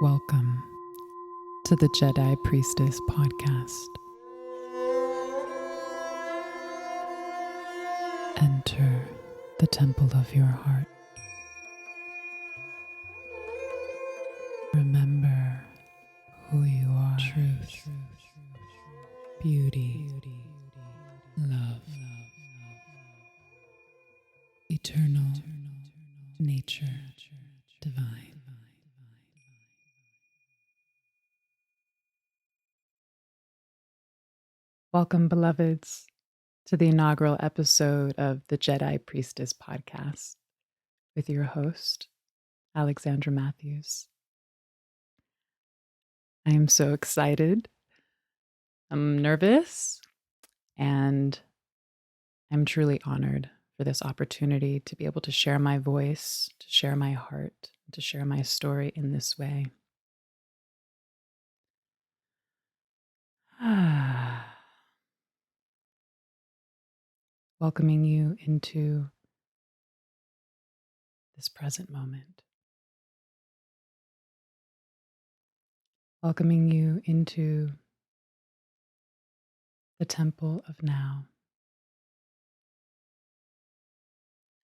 Welcome to the Jedi Priestess Podcast. Enter the temple of your heart. Remember who you are. Truth, beauty, love, eternal, nature, divine. Welcome, beloveds, to the inaugural episode of the Jedi Priestess Podcast with your host, Alexandra Mathews. I am so excited. I'm nervous, and I'm truly honored for this opportunity to be able to share my voice, to share my heart, to share my story in this way. Welcoming you into this present moment. Welcoming you into the temple of now.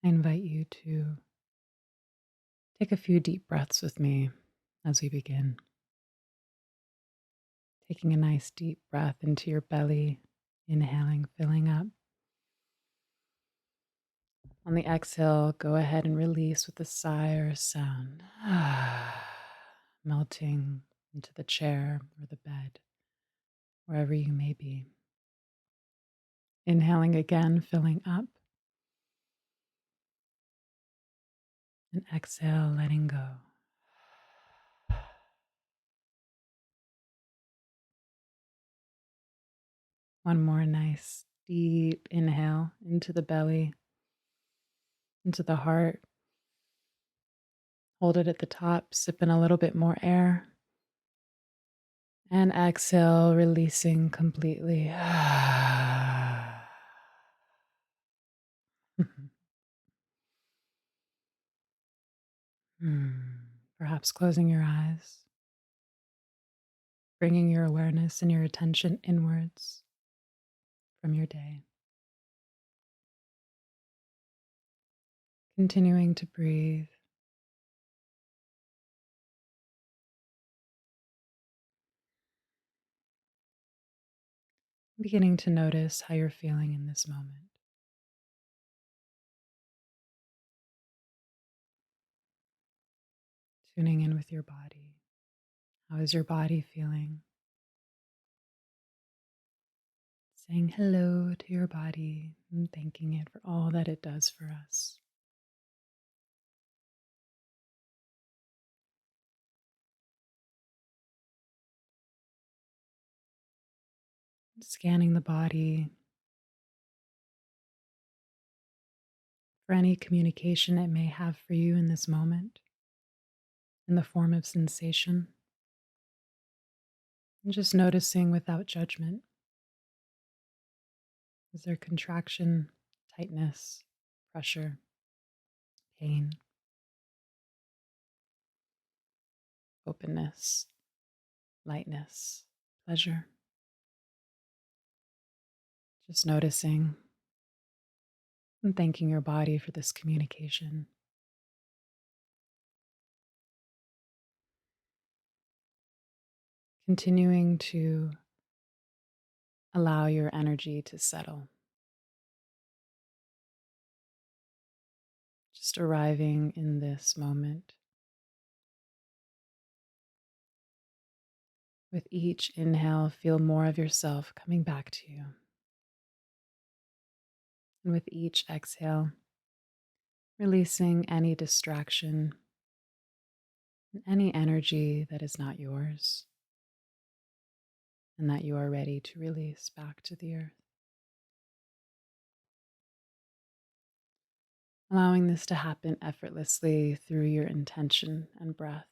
I invite you to take a few deep breaths with me as we begin. Taking a nice deep breath into your belly, inhaling, filling up. On the exhale, go ahead and release with a sigh or a sound, melting into the chair or the bed, wherever you may be. Inhaling again, filling up. And exhale, letting go. One more nice deep inhale into the belly, into the heart. Hold it at the top, sip in a little bit more air. And exhale, releasing completely. Perhaps closing your eyes, bringing your awareness and your attention inwards from your day. Continuing to breathe. Beginning to notice how you're feeling in this moment. Tuning in with your body. How is your body feeling? Saying hello to your body and thanking it for all that it does for us. Scanning the body for any communication it may have for you in this moment in the form of sensation. And just noticing without judgment. Is there contraction, tightness, pressure, pain, openness, lightness, pleasure? Just noticing and thanking your body for this communication. Continuing to allow your energy to settle. Just arriving in this moment. With each inhale, feel more of yourself coming back to you. And with each exhale, releasing any distraction and any energy that is not yours and that you are ready to release back to the earth. Allowing this to happen effortlessly through your intention and breath.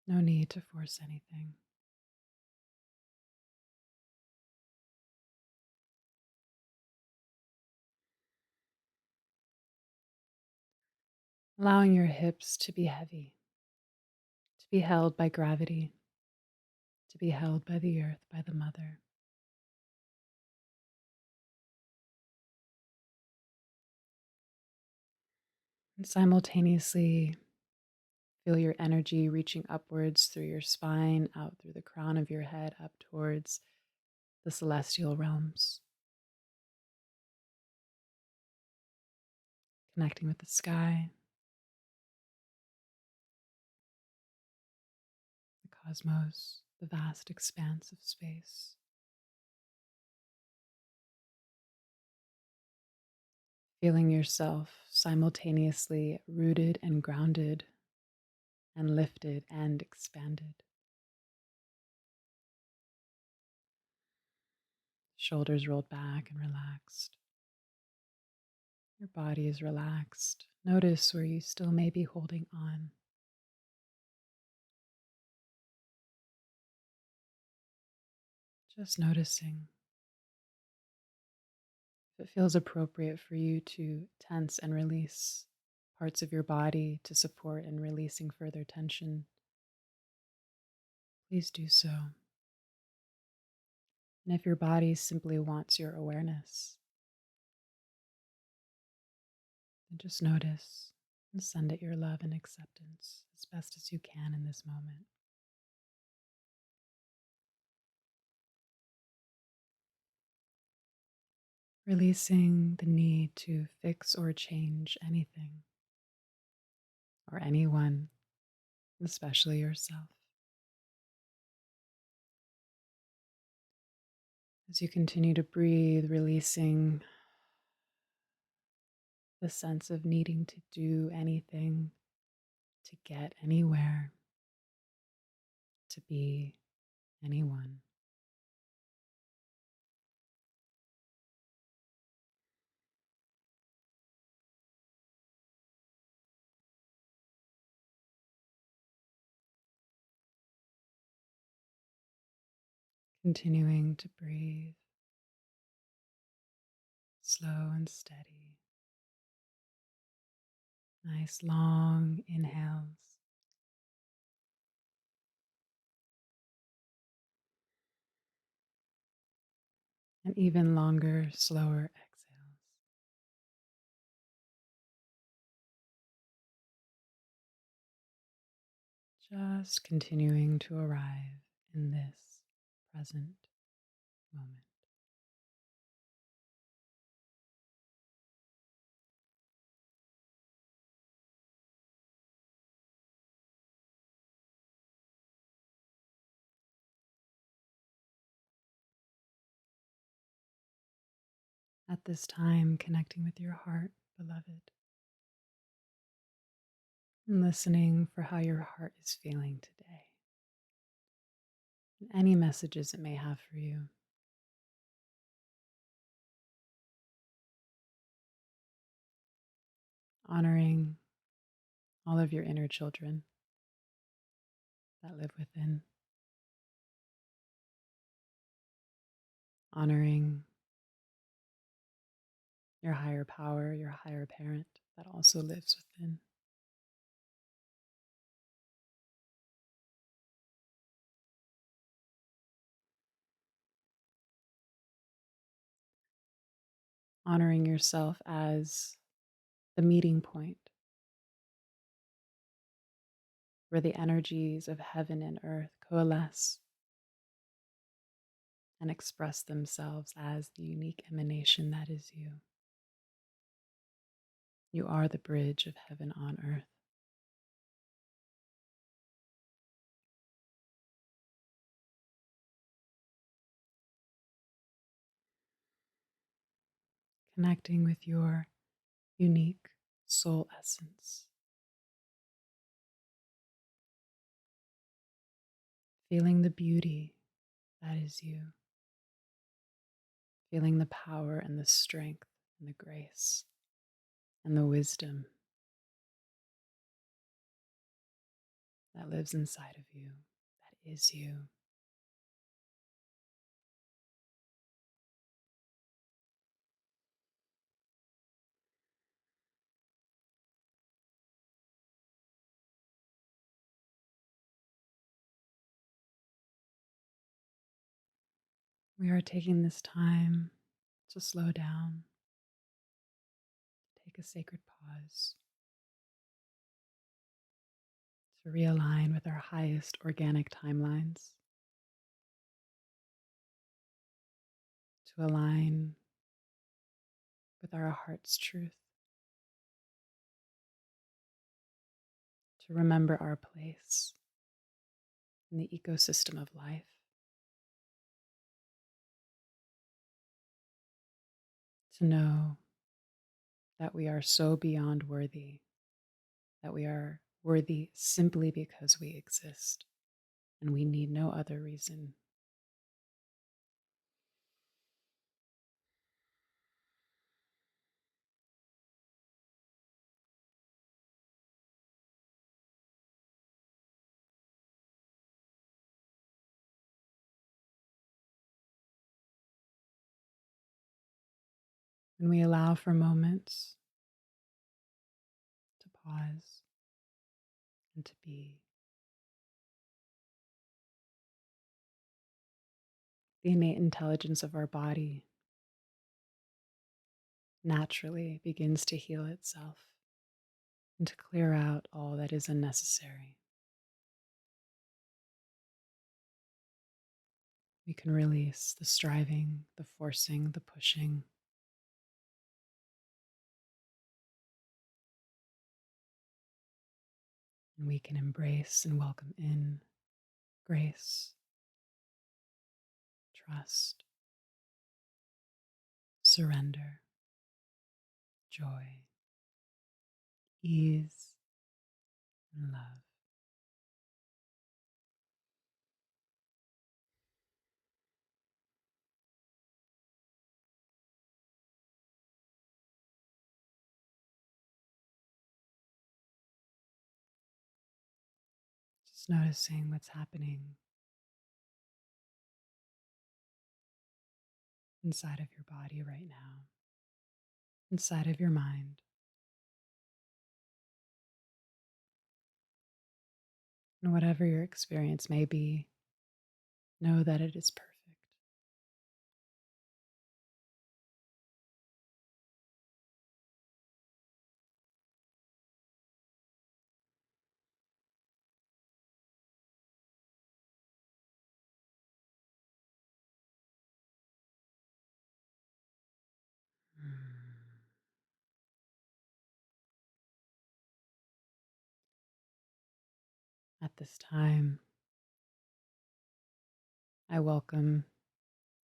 No need to force anything. allowing your hips to be heavy, to be held by gravity, to be held by the earth, by the mother. And simultaneously, feel your energy reaching upwards through your spine, out through the crown of your head, up towards the celestial realms, connecting with the sky, the cosmos, the vast expanse of space. Feeling yourself simultaneously rooted and grounded and lifted and expanded. Shoulders rolled back and relaxed. Your body is relaxed. Notice where you still may be holding on. Just noticing. If it feels appropriate for you to tense and release parts of your body to support in releasing further tension, please do so. And if your body simply wants your awareness, then just notice and send it your love and acceptance as best as you can in this moment. Releasing the need to fix or change anything or anyone, especially yourself. As you continue to breathe, releasing the sense of needing to do anything, to get anywhere, to be anyone. Continuing to breathe slow and steady. Nice long inhales and even longer, slower exhales. Just continuing to arrive in this present moment. At this time, connecting with your heart, beloved, and listening for how your heart is feeling today, and any messages it may have for you. Honoring all of your inner children that live within. Honoring your higher power, your higher parent that also lives within. Honoring yourself as the meeting point where the energies of heaven and earth coalesce and express themselves as the unique emanation that is you. You are the bridge of heaven on earth. Connecting with your unique soul essence. Feeling the beauty that is you. Feeling the power and the strength and the grace and the wisdom that lives inside of you, that is you. We are taking this time to slow down, take a sacred pause, to realign with our highest organic timelines, to align with our heart's truth, to remember our place in the ecosystem of life, to know that we are so beyond worthy, that we are worthy simply because we exist, and we need no other reason. And we allow for moments to pause and to be. The innate intelligence of our body naturally begins to heal itself and to clear out all that is unnecessary. We can release the striving, the forcing, the pushing. And we can embrace and welcome in grace, trust, surrender, joy, ease, and love. Just noticing what's happening inside of your body right now, inside of your mind. And whatever your experience may be, know that it is perfect. At this time, I welcome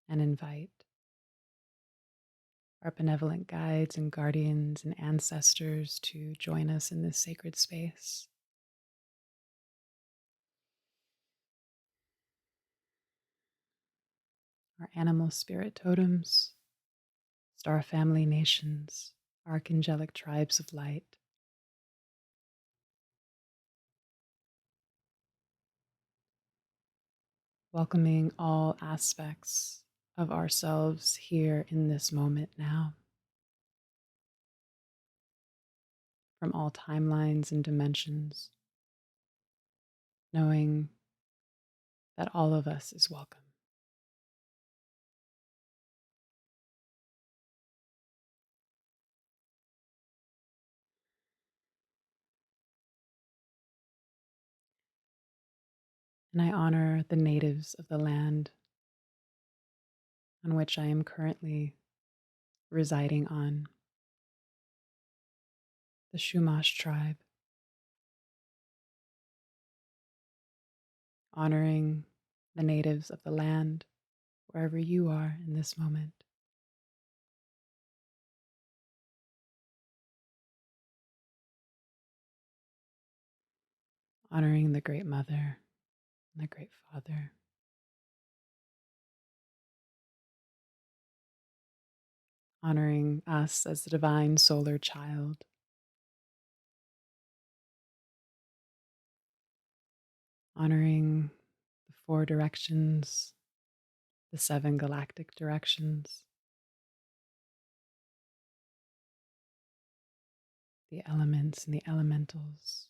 and invite our benevolent guides and guardians and ancestors to join us in this sacred space. Our animal spirit totems, star family nations, archangelic tribes of light, welcoming all aspects of ourselves here in this moment now, from all timelines and dimensions, knowing that all of us is welcome. And I honor the natives of the land on which I am currently residing on, the Chumash tribe, honoring the natives of the land wherever you are in this moment. Honoring the Great Mother and the Great Father. Honoring us as the divine solar child. Honoring the four directions, the seven galactic directions, the elements and the elementals,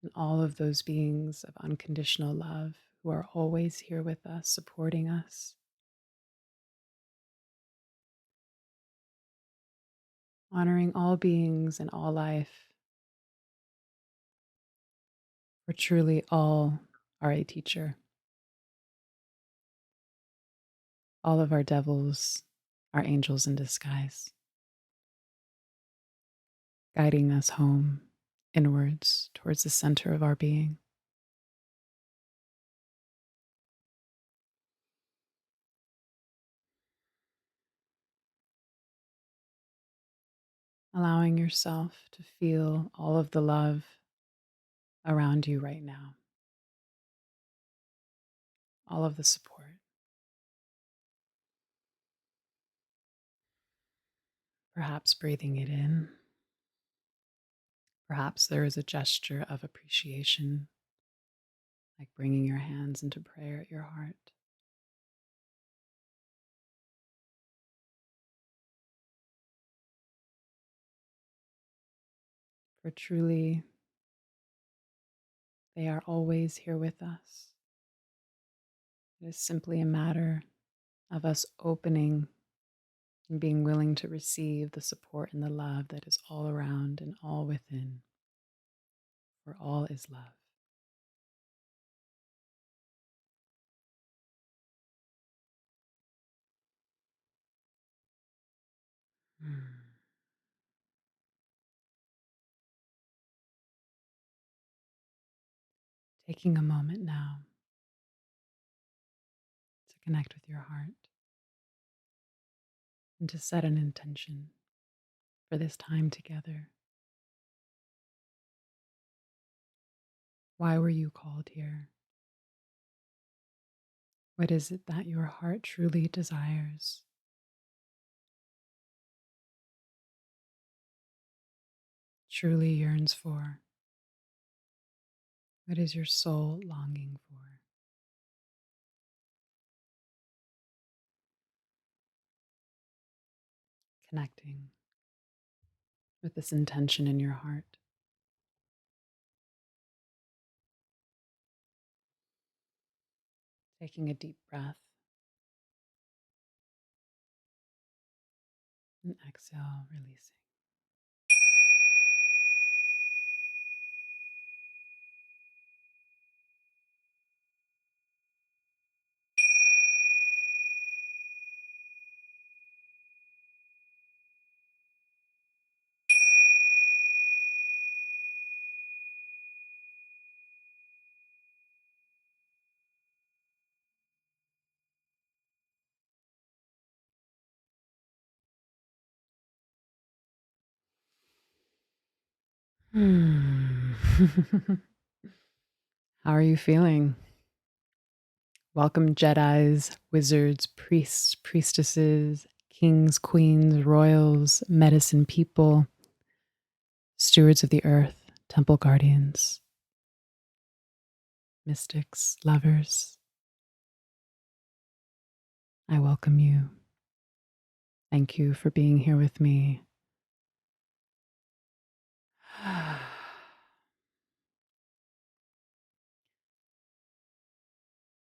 and all of those beings of unconditional love who are always here with us, supporting us, honoring all beings and all life, for truly all are a teacher. All of our devils are angels in disguise, guiding us home, inwards, towards the center of our being. Allowing yourself to feel all of the love around you right now, all of the support. Perhaps breathing it in. Perhaps there is a gesture of appreciation, like bringing your hands into prayer at your heart. For truly, they are always here with us. It is simply a matter of us opening and being willing to receive the support and the love that is all around and all within. For all is love. Hmm. Taking a moment now to connect with your heart and to set an intention for this time together. Why were you called here? What is it that your heart truly desires? Truly yearns for? What is your soul longing for? Connecting with this intention in your heart. Taking a deep breath and exhale, releasing. Hmm. How are you feeling? Welcome, Jedis, wizards, priests, priestesses, kings, queens, royals, medicine people, stewards of the earth, temple guardians, mystics, lovers. I welcome you. Thank you for being here with me.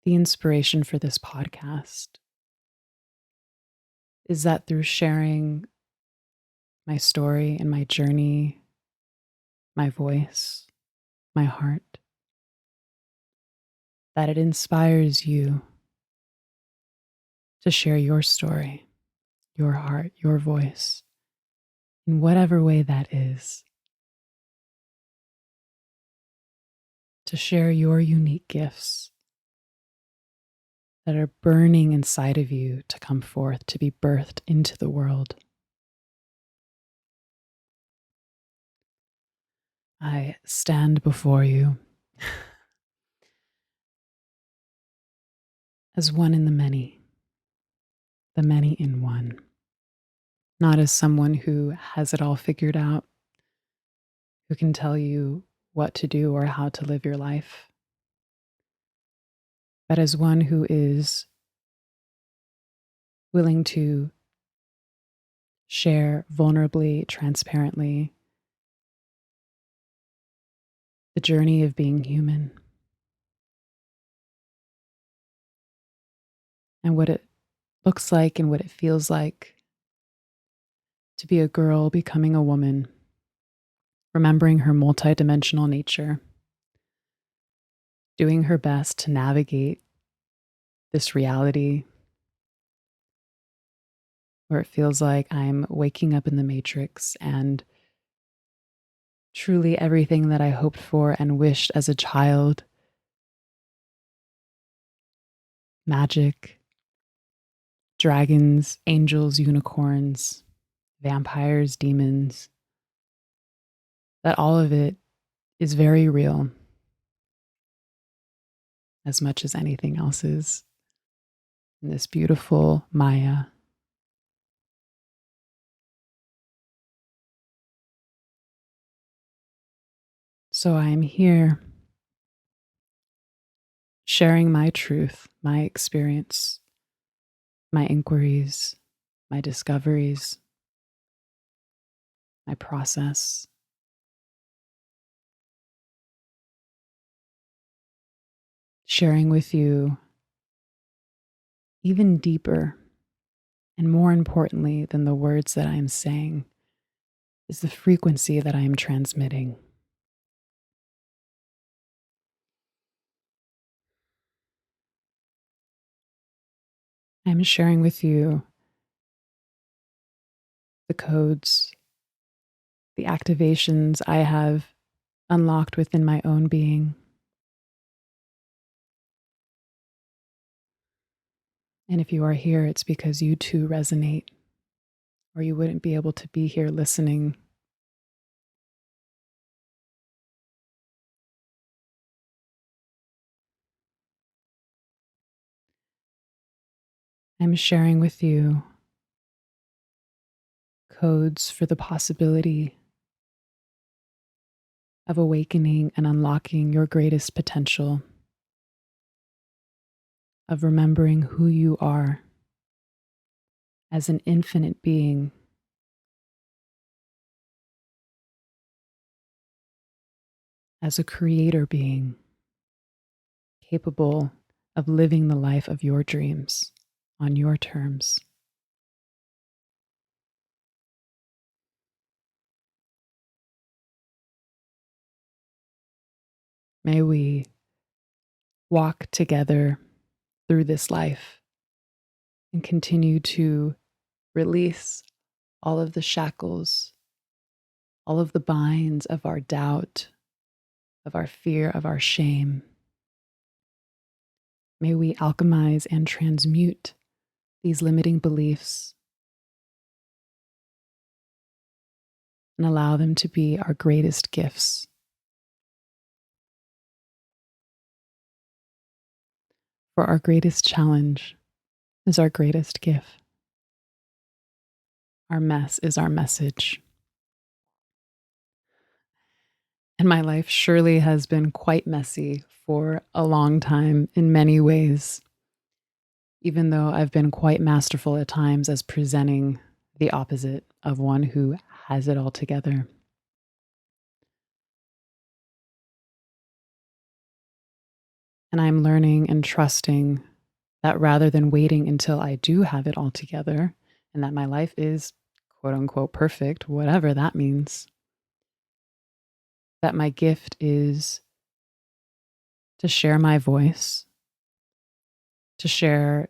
The inspiration for this podcast is that through sharing my story and my journey, my voice, my heart, that it inspires you to share your story, your heart, your voice, in whatever way that is, to share your unique gifts that are burning inside of you to come forth, to be birthed into the world. I stand before you as one in the many in one, not as someone who has it all figured out, who can tell you what to do or how to live your life, but as one who is willing to share vulnerably, transparently, the journey of being human and what it looks like and what it feels like to be a girl becoming a woman, remembering her multidimensional nature, doing her best to navigate this reality where it feels like I'm waking up in the matrix and truly everything that I hoped for and wished as a child, magic, dragons, angels, unicorns, vampires, demons, that all of it is very real as much as anything else is in this beautiful Maya. So I am here sharing my truth, my experience, my inquiries, my discoveries, my process, sharing with you even deeper and more importantly than the words that I am saying is the frequency that I am transmitting. I'm sharing with you the codes, the activations I have unlocked within my own being. And if you are here, it's because you too resonate, or you wouldn't be able to be here listening. I'm sharing with you codes for the possibility of awakening and unlocking your greatest potential, of remembering who you are as an infinite being, as a creator being, capable of living the life of your dreams on your terms. May we walk together through this life and continue to release all of the shackles, all of the binds of our doubt, of our fear, of our shame. May we alchemize and transmute these limiting beliefs and allow them to be our greatest gifts. For our greatest challenge is our greatest gift. Our mess is our message. And my life surely has been quite messy for a long time in many ways, even though I've been quite masterful at times as presenting the opposite of one who has it all together. And I'm learning and trusting that rather than waiting until I do have it all together and that my life is quote unquote perfect, whatever that means, that my gift is to share my voice, to share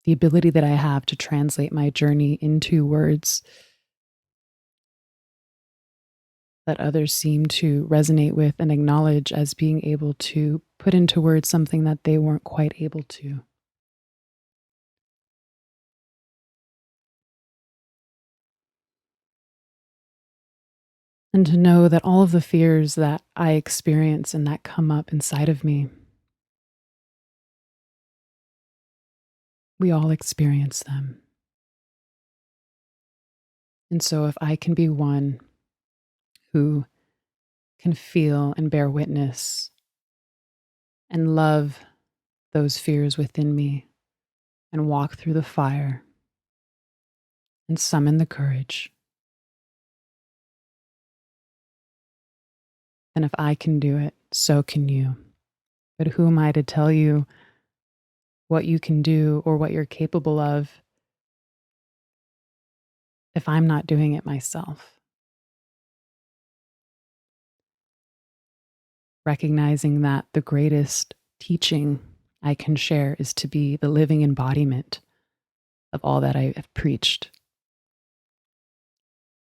the ability that I have to translate my journey into words that others seem to resonate with and acknowledge as being able to put into words something that they weren't quite able to. And to know that all of the fears that I experience and that come up inside of me, we all experience them. And so if I can be one who can feel and bear witness and love those fears within me and walk through the fire and summon the courage, then if I can do it, so can you. But who am I to tell you what you can do or what you're capable of if I'm not doing it myself. Recognizing that the greatest teaching I can share is to be the living embodiment of all that I have preached,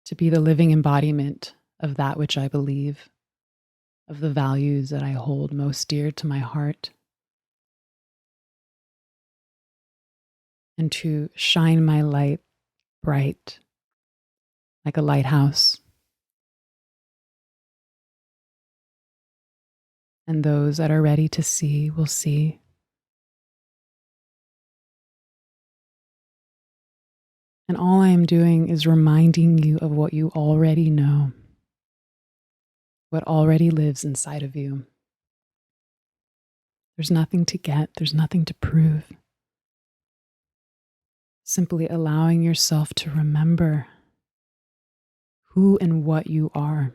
to be the living embodiment of that which I believe, of the values that I hold most dear to my heart, and to shine my light bright like a lighthouse. And those that are ready to see will see. And all I am doing is reminding you of what you already know, what already lives inside of you. There's nothing to get, there's nothing to prove. Simply allowing yourself to remember who and what you are.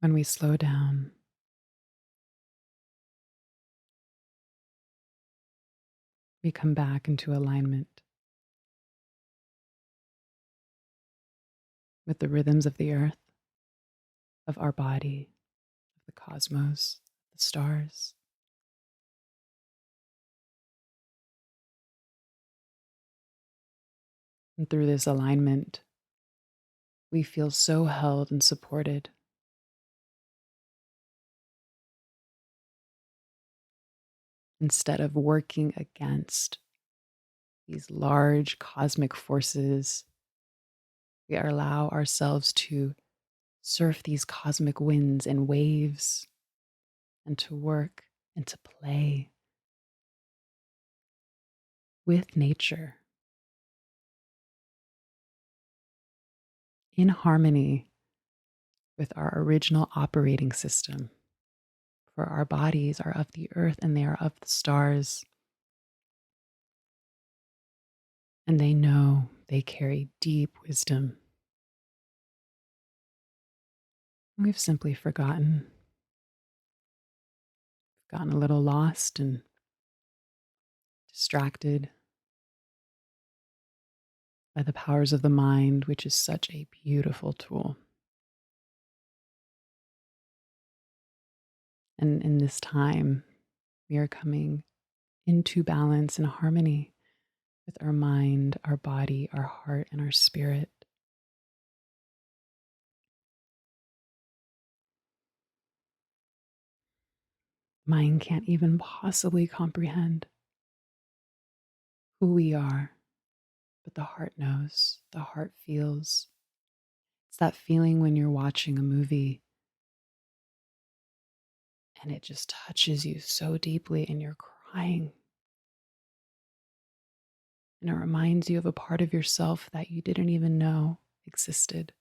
When we slow down, we come back into alignment with the rhythms of the earth, of our body, of the cosmos, the stars. And through this alignment, we feel so held and supported. Instead of working against these large cosmic forces, we allow ourselves to surf these cosmic winds and waves and to work and to play with nature in harmony with our original operating system. For our bodies are of the earth and they are of the stars. And they know they carry deep wisdom. We've simply gotten a little lost and distracted by the powers of the mind, which is such a beautiful tool. And in this time, we are coming into balance and harmony with our mind, our body, our heart, and our spirit. Mind can't even possibly comprehend who we are, but the heart knows, the heart feels. It's that feeling when you're watching a movie and it just touches you so deeply and you're crying. And it reminds you of a part of yourself that you didn't even know existed.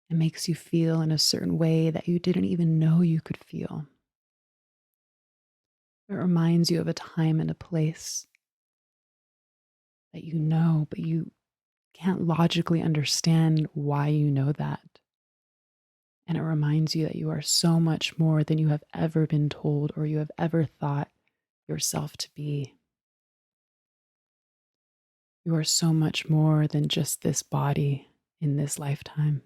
It makes you feel in a certain way that you didn't even know you could feel. It reminds you of a time and a place that you know, but you can't logically understand why you know that. And it reminds you that you are so much more than you have ever been told or you have ever thought yourself to be. You are so much more than just this body in this lifetime.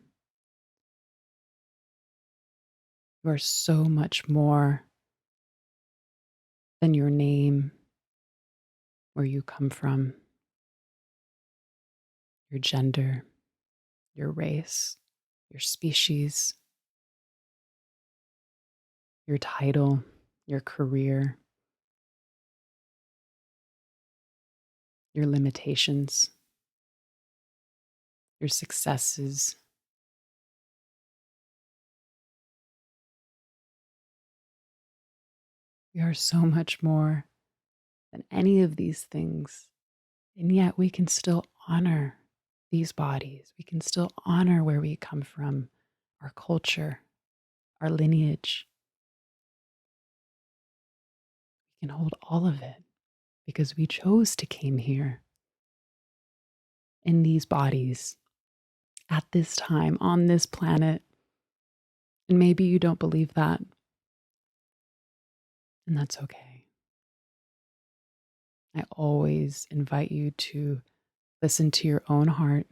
You are so much more than your name, where you come from, your gender, your race, your species, your title, your career, your limitations, your successes. We are so much more than any of these things. And yet we can still honor these bodies. We can still honor where we come from, our culture, our lineage. We can hold all of it because we chose to came here in these bodies at this time on this planet. And maybe you don't believe that, and that's okay. I always invite you to listen to your own heart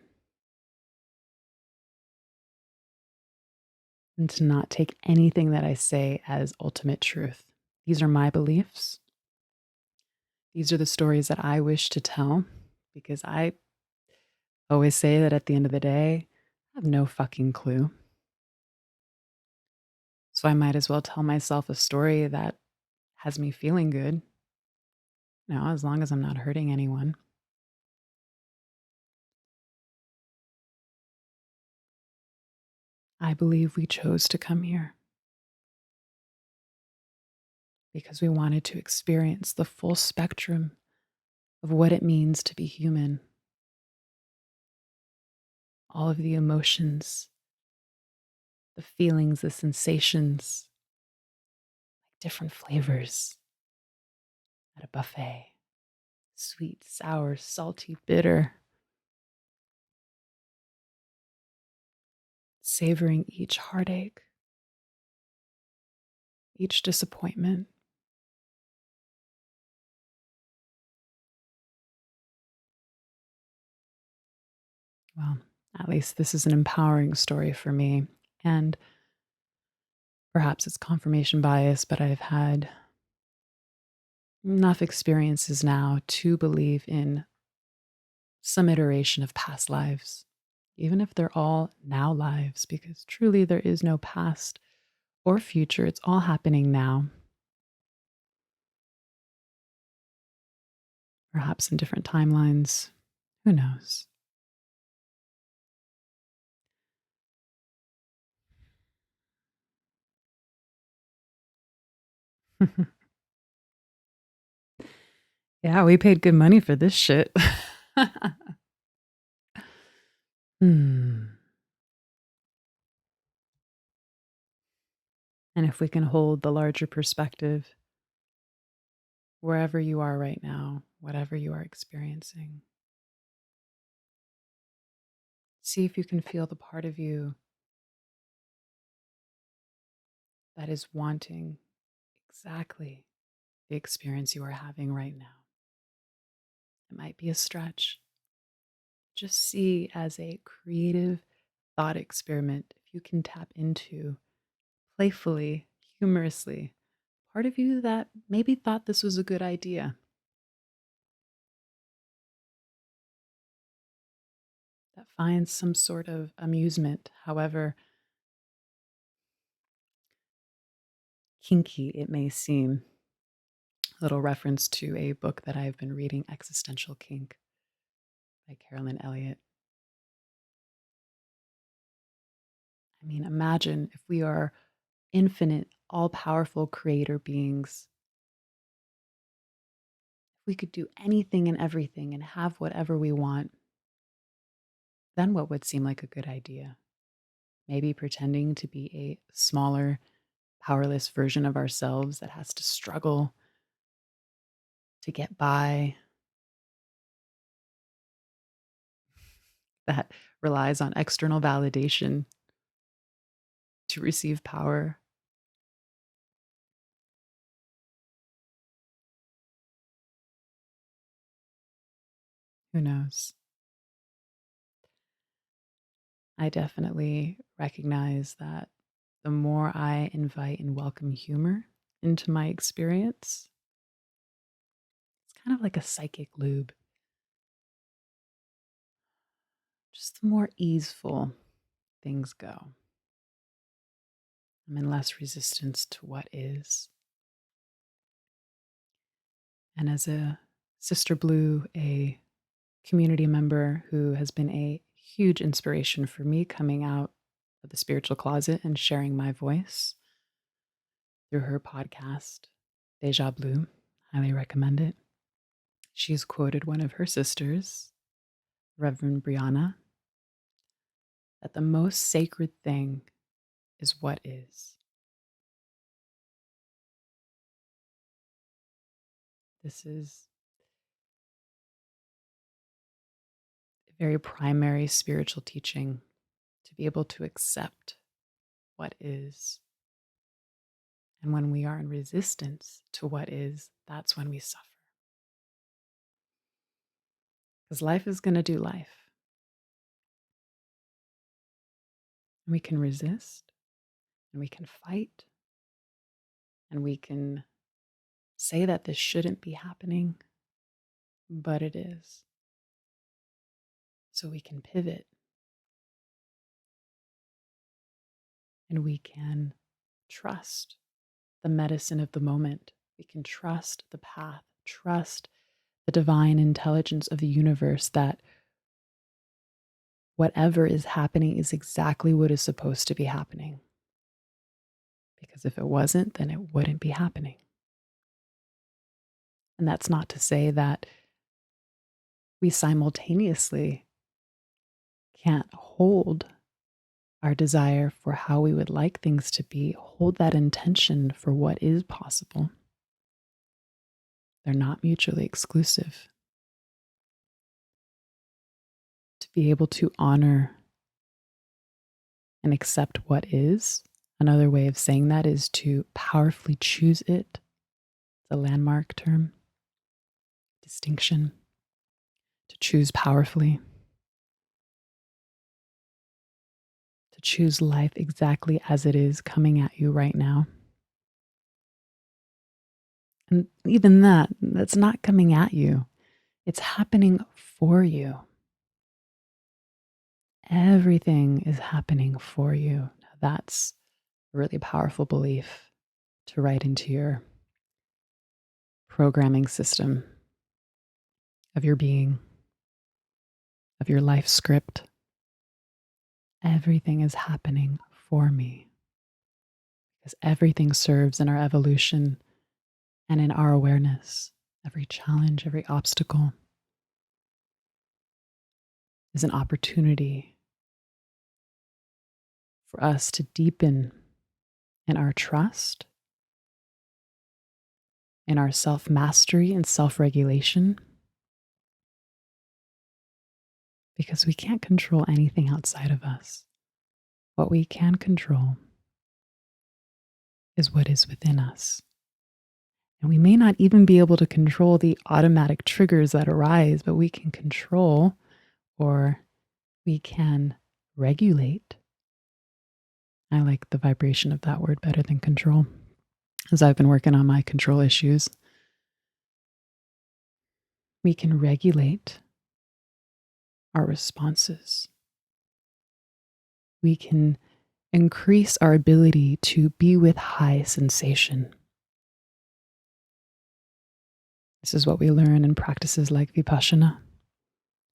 and to not take anything that I say as ultimate truth. These are my beliefs. These are the stories that I wish to tell because I always say that at the end of the day, I have no fucking clue. So I might as well tell myself a story that has me feeling good, as long as I'm not hurting anyone. I believe we chose to come here because we wanted to experience the full spectrum of what it means to be human. All of the emotions, the feelings, the sensations, like different flavors at a buffet. Sweet, sour, salty, bitter. Savoring each heartache, each disappointment. Well, at least this is an empowering story for me. And perhaps it's confirmation bias, but I've had enough experiences now to believe in some iteration of past lives, even if they're all now lives, because truly there is no past or future. It's all happening now, perhaps in different timelines. Who knows? Yeah, we paid good money for this shit. Hmm. And if we can hold the larger perspective, wherever you are right now, whatever you are experiencing, see if you can feel the part of you that is wanting exactly the experience you are having right now. It might be a stretch. Just see as a creative thought experiment if you can tap into playfully, humorously, part of you that maybe thought this was a good idea, that finds some sort of amusement, however kinky it may seem. A little reference to a book that I've been reading, Existential Kink by Carolyn Elliott. I mean, imagine if we are infinite, all powerful creator beings. If we could do anything and everything and have whatever we want, then what would seem like a good idea? Maybe pretending to be a smaller, powerless version of ourselves that has to struggle to get by, that relies on external validation to receive power. Who knows? I definitely recognize that the more I invite and welcome humor into my experience, it's kind of like a psychic lube. Just the more easeful things go. I'm in less resistance to what is. And as a Sister Blue, a community member who has been a huge inspiration for me coming out of the spiritual closet and sharing my voice through her podcast, Deja Blue, highly recommend it. She's quoted one of her sisters, Reverend Brianna, that the most sacred thing is what is. This is a very primary spiritual teaching be able to accept what is. And when we are in resistance to what is, that's when we suffer. Because life is going to do life. And we can resist, and we can fight, and we can say that this shouldn't be happening, but it is. So we can pivot, and we can trust the medicine of the moment. We can trust the path, trust the divine intelligence of the universe that whatever is happening is exactly what is supposed to be happening. Because if it wasn't, then it wouldn't be happening. And that's not to say that we simultaneously can't hold our desire for how we would like things to be, hold that intention for what is possible. They're not mutually exclusive. To be able to honor and accept what is, another way of saying that is to powerfully choose it. It's a landmark term, distinction, to choose powerfully, to choose life exactly as it is coming at you right now. And even that's not coming at you. It's happening for you. Everything is happening for you. That's a really powerful belief to write into your programming system of your being, of your life script. Everything is happening for me because everything serves in our evolution and in our awareness. Every challenge, every obstacle is an opportunity for us to deepen in our trust, in our self-mastery and self-regulation, because we can't control anything outside of us. What we can control is what is within us. And we may not even be able to control the automatic triggers that arise, but we can control, or we can regulate. I like the vibration of that word better than control, as I've been working on my control issues. We can regulate our responses. We can increase our ability to be with high sensation. This is what we learn in practices like Vipassana,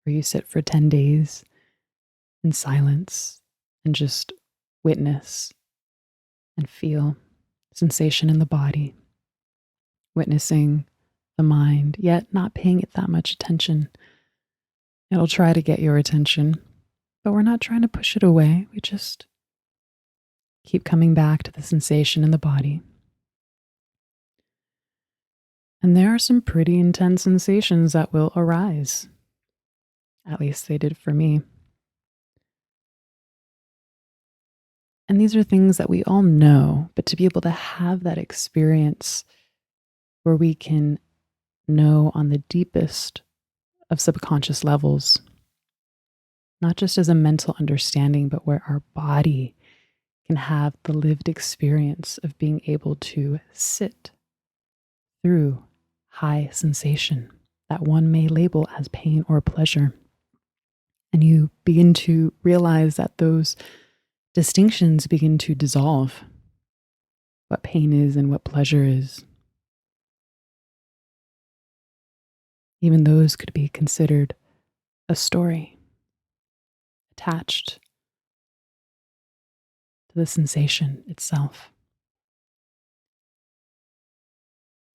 where you sit for 10 days in silence and just witness and feel sensation in the body, witnessing the mind, yet not paying it that much attention. It'll try to get your attention, but we're not trying to push it away. We just keep coming back to the sensation in the body. And there are some pretty intense sensations that will arise. At least they did for me. And these are things that we all know, but to be able to have that experience where we can know on the deepest of subconscious levels, not just as a mental understanding, but where our body can have the lived experience of being able to sit through high sensation that one may label as pain or pleasure. And you begin to realize that those distinctions begin to dissolve. What pain is and what pleasure is. Even those could be considered a story attached to the sensation itself.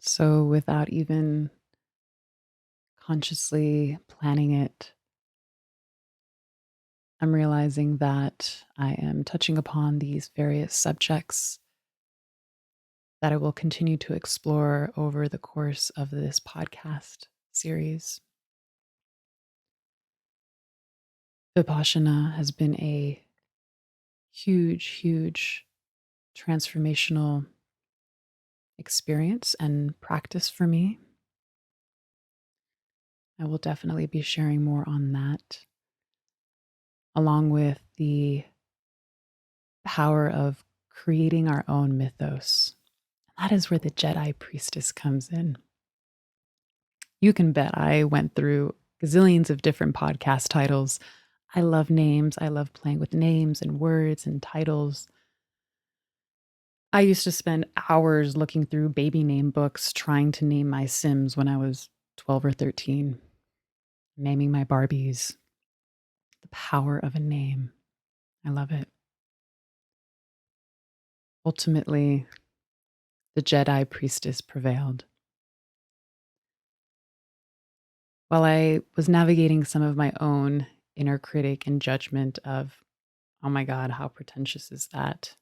So without even consciously planning it, I'm realizing that I am touching upon these various subjects that I will continue to explore over the course of this podcast series. Vipassana has been a huge, huge transformational experience and practice for me. I will definitely be sharing more on that, along with the power of creating our own mythos. That is where the Jedi Priestess comes in. You can bet I went through gazillions of different podcast titles. I love names. I love playing with names and words and titles. I used to spend hours looking through baby name books trying to name my Sims when I was 12 or 13, naming my Barbies. The power of a name. I love it. Ultimately, the Jedi Priestess prevailed. While I was navigating some of my own inner critic and judgment of, oh my God, how pretentious is that?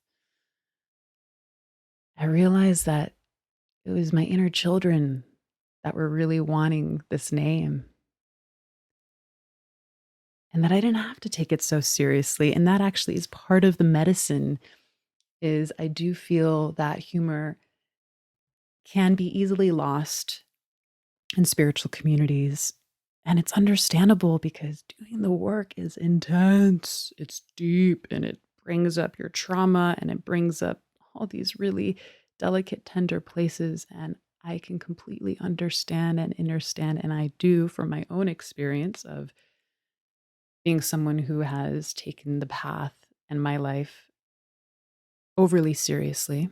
I realized that it was my inner children that were really wanting this name, and that I didn't have to take it so seriously. And that actually is part of the medicine. Is I do feel that humor can be easily lost in spiritual communities. And it's understandable because doing the work is intense, it's deep, and it brings up your trauma and it brings up all these really delicate, tender places. And I can completely understand and understand, and I do from my own experience of being someone who has taken the path and my life overly seriously.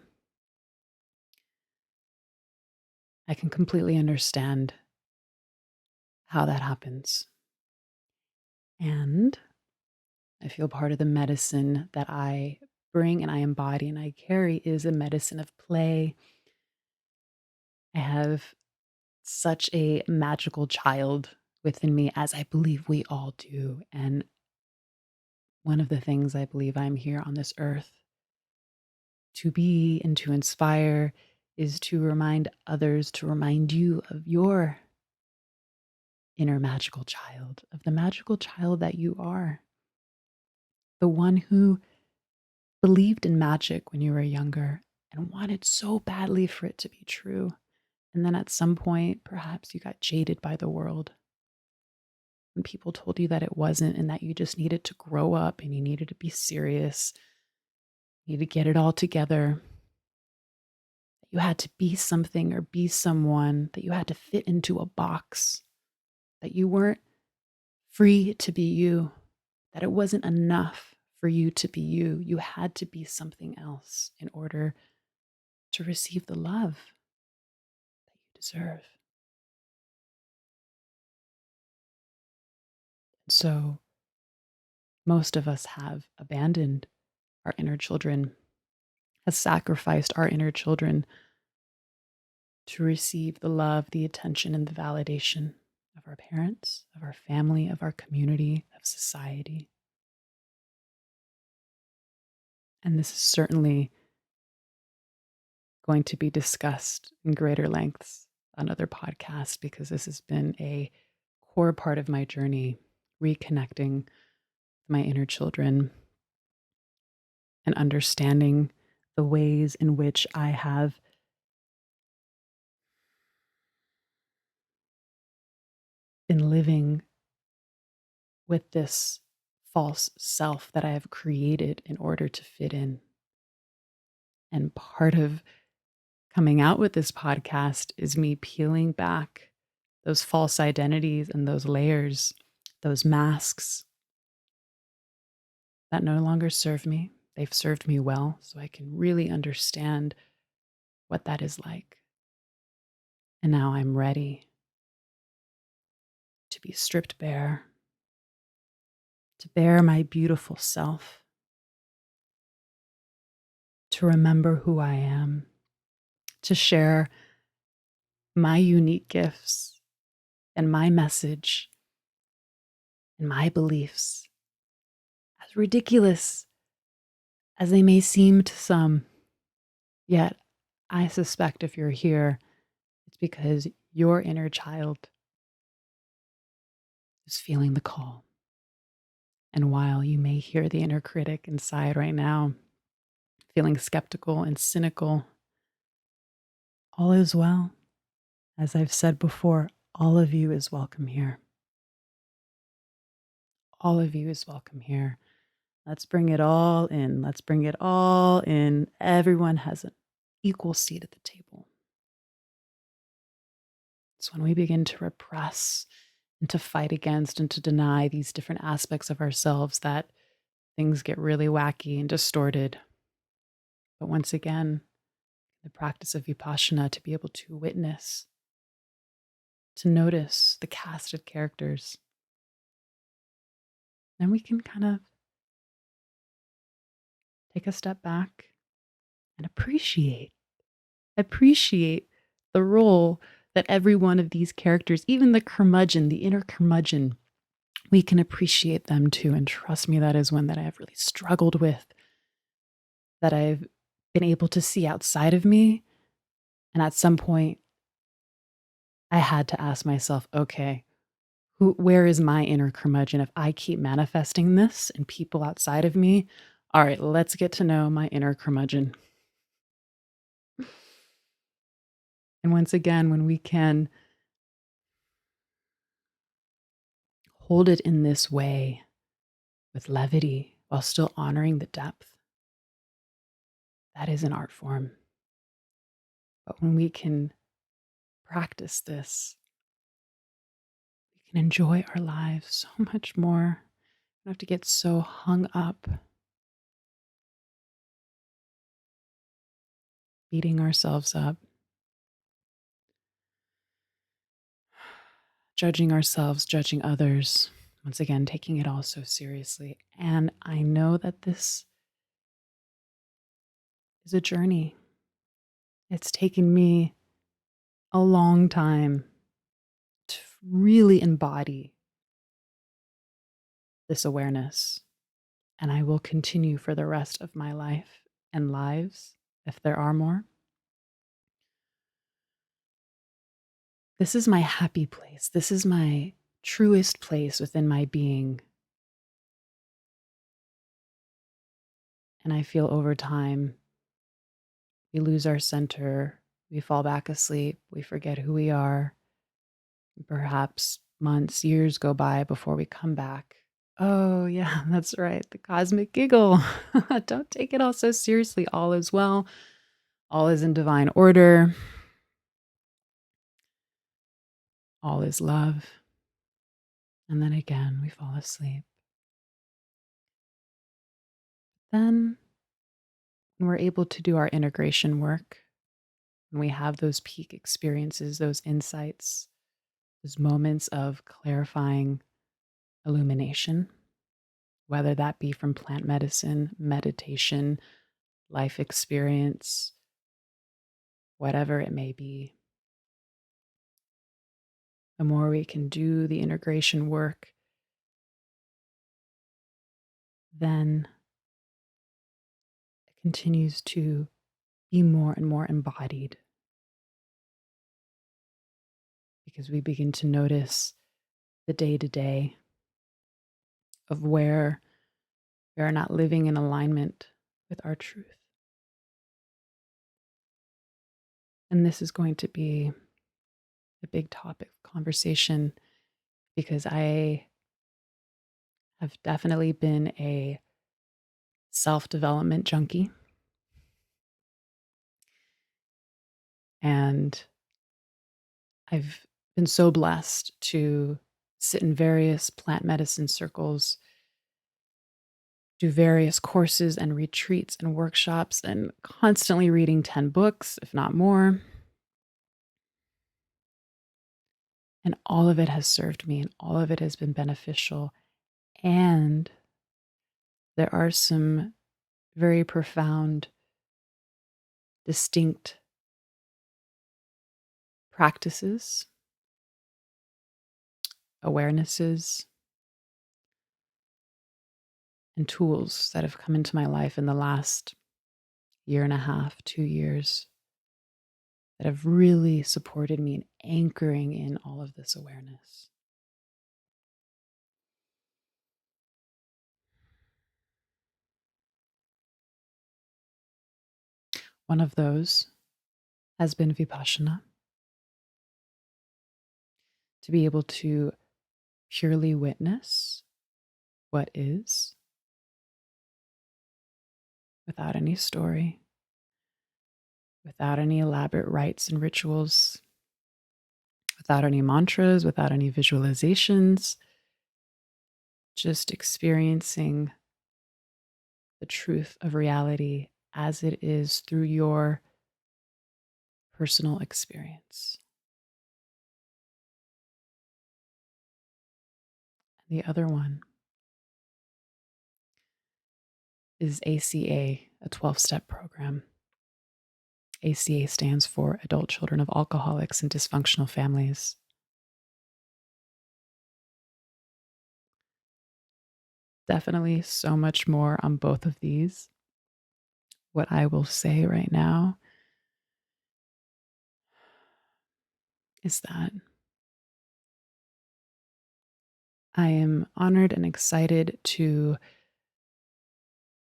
I can completely understand how that happens. And I feel part of the medicine that I bring and I embody and I carry is a medicine of play. I have such a magical child within me, as I believe we all do. And one of the things I believe I'm here on this earth to be and to inspire is to remind others, to remind you of your inner magical child, of the magical child that you are, the one who believed in magic when you were younger and wanted so badly for it to be true. And then at some point, perhaps you got jaded by the world when people told you that it wasn't and that you just needed to grow up and you needed to be serious, you need to get it all together. That you had to be something or be someone, that you had to fit into a box, that you weren't free to be you, that it wasn't enough for you to be you. You had to be something else in order to receive the love that you deserve. So, most of us have abandoned our inner children, has sacrificed our inner children to receive the love, the attention, and the validation of our parents, of our family, of our community, of society. And this is certainly going to be discussed in greater lengths on other podcasts because this has been a core part of my journey, reconnecting my inner children and understanding the ways in which I have been living with this false self that I have created in order to fit in. And part of coming out with this podcast is me peeling back those false identities and those layers, those masks that no longer serve me. They've served me well, so I can really understand what that is like. And now I'm ready to be stripped bare, to bear my beautiful self, to remember who I am, to share my unique gifts and my message and my beliefs, as ridiculous as they may seem to some. Yet, I suspect if you're here, it's because your inner child is feeling the call. And while you may hear the inner critic inside right now, feeling skeptical and cynical, all is well. As I've said before, all of you is welcome here. All of you is welcome here. Let's bring it all in. Let's bring it all in. Everyone has an equal seat at the table. It's when we begin to repress and to fight against and to deny these different aspects of ourselves that things get really wacky and distorted. But once again, the practice of Vipassana, to be able to witness, to notice the cast of characters, then we can kind of take a step back and appreciate the role that every one of these characters, even the curmudgeon, the inner curmudgeon, we can appreciate them too. And trust me, that is one that I have really struggled with, that I've been able to see outside of me. And at some point, I had to ask myself, okay, where is my inner curmudgeon? If I keep manifesting this in people outside of me, all right, let's get to know my inner curmudgeon. And once again, when we can hold it in this way with levity while still honoring the depth, that is an art form. But when we can practice this, we can enjoy our lives so much more. We don't have to get so hung up, beating ourselves up, judging ourselves, judging others. Once again, taking it all so seriously. And I know that this is a journey. It's taken me a long time to really embody this awareness. And I will continue for the rest of my life and lives, if there are more. This is my happy place. This is my truest place within my being. And I feel over time, we lose our center, we fall back asleep, we forget who we are. Perhaps months, years go by before we come back. Oh, yeah, that's right. The cosmic giggle. Don't take it all so seriously. All is well. All is in divine order. All is love. And then again, we fall asleep. Then, when we're able to do our integration work, when we have those peak experiences, those insights, those moments of clarifying illumination, whether that be from plant medicine, meditation, life experience, whatever it may be, the more we can do the integration work, then it continues to be more and more embodied, because we begin to notice the day-to-day of where we are not living in alignment with our truth. And this is going to be a big topic of conversation, because I have definitely been a self-development junkie. And I've been so blessed to sit in various plant medicine circles, do various courses and retreats and workshops, and constantly reading 10 books, if not more. And all of it has served me, and all of it has been beneficial. And there are some very profound, distinct practices, awarenesses, and tools that have come into my life in the last year and a half, 2 years, that have really supported me in anchoring in all of this awareness. One of those has been Vipassana, to be able to purely witness what is without any story, without any elaborate rites and rituals, without any mantras, without any visualizations, just experiencing the truth of reality as it is through your personal experience. And the other one is ACA, a 12-step program. ACA stands for Adult Children of Alcoholics and Dysfunctional Families. Definitely so much more on both of these. What I will say right now is that I am honored and excited to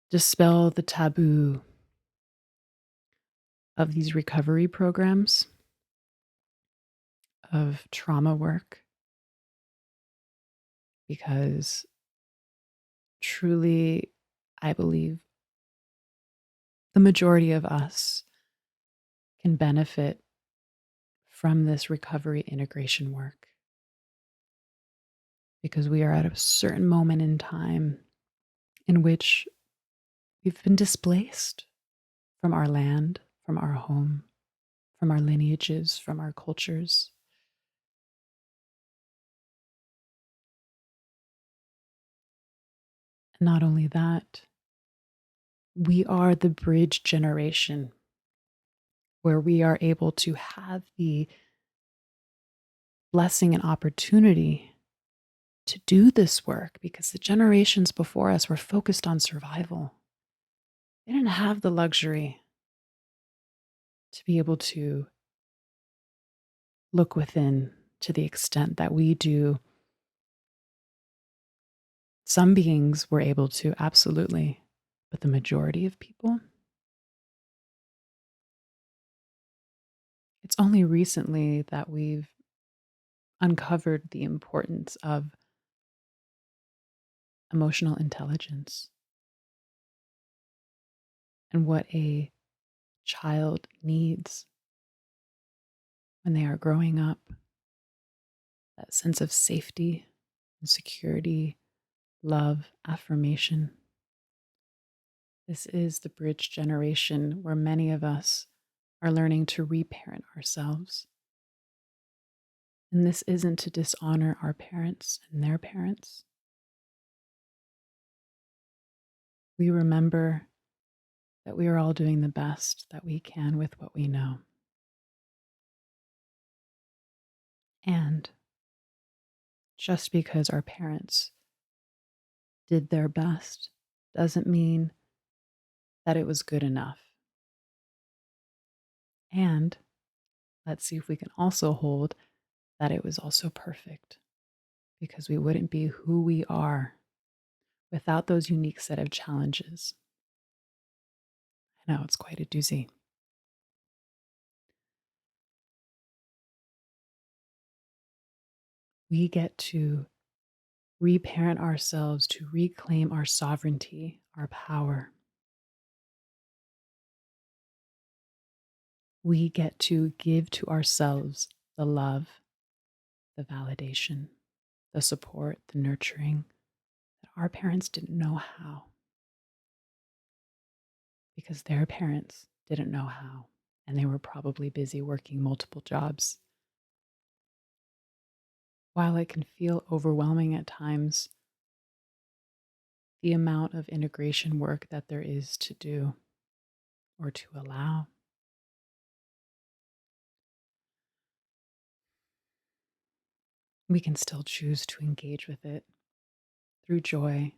dispel the taboo of these recovery programs, of trauma work, because truly, I believe the majority of us can benefit from this recovery integration work, because we are at a certain moment in time in which we've been displaced from our land, from our home, from our lineages, from our cultures. And not only that, we are the bridge generation where we are able to have the blessing and opportunity to do this work, because the generations before us were focused on survival. They didn't have the luxury to be able to look within to the extent that we do. Some beings were able to, absolutely, but the majority of people, it's only recently that we've uncovered the importance of emotional intelligence and what a child needs when they are growing up. That sense of safety and security, love, affirmation. This is the bridge generation where many of us are learning to reparent ourselves. And this isn't to dishonor our parents and their parents. We remember that we are all doing the best that we can with what we know. And just because our parents did their best doesn't mean that it was good enough. And let's see if we can also hold that it was also perfect, because we wouldn't be who we are without those unique set of challenges. I know it's quite a doozy. We get to reparent ourselves, to reclaim our sovereignty, our power. We get to give to ourselves the love, the validation, the support, the nurturing that our parents didn't know how, because their parents didn't know how, and they were probably busy working multiple jobs. While it can feel overwhelming at times, the amount of integration work that there is to do or to allow, we can still choose to engage with it through joy.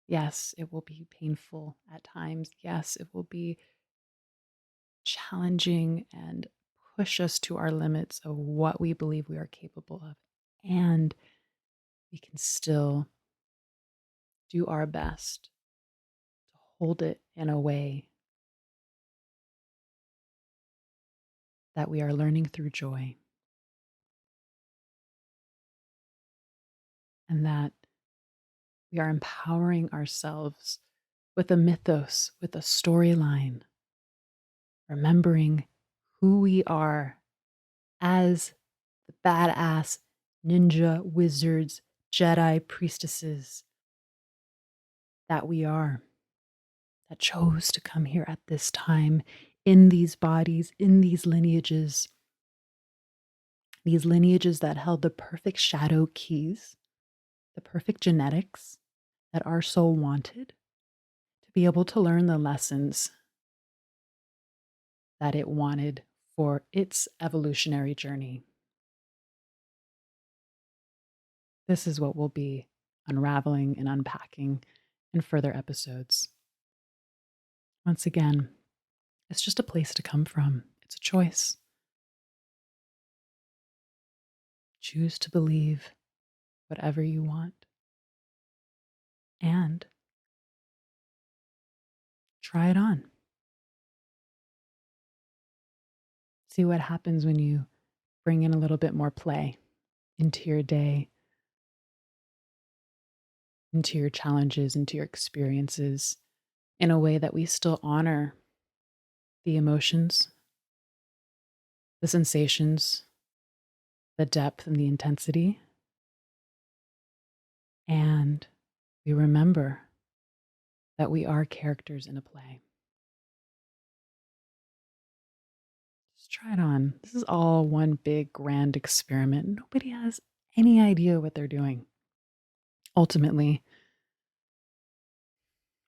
Yes, it will be painful at times. Yes, it will be challenging and push us to our limits of what we believe we are capable of. And we can still do our best to hold it in a way that we are learning through joy, and that we are empowering ourselves with a mythos, with a storyline, remembering who we are as the badass ninja wizards, Jedi priestesses that we are, that chose to come here at this time in these bodies, in these lineages that held the perfect shadow keys, the perfect genetics that our soul wanted to be able to learn the lessons that it wanted for its evolutionary journey. This is what we'll be unraveling and unpacking in further episodes. Once again, it's just a place to come from. It's a choice. Choose to believe whatever you want and try it on. See what happens when you bring in a little bit more play into your day, into your challenges, into your experiences, in a way that we still honor the emotions, the sensations, the depth and the intensity. And we remember that we are characters in a play. Just try it on. This is all one big grand experiment. Nobody has any idea what they're doing. Ultimately,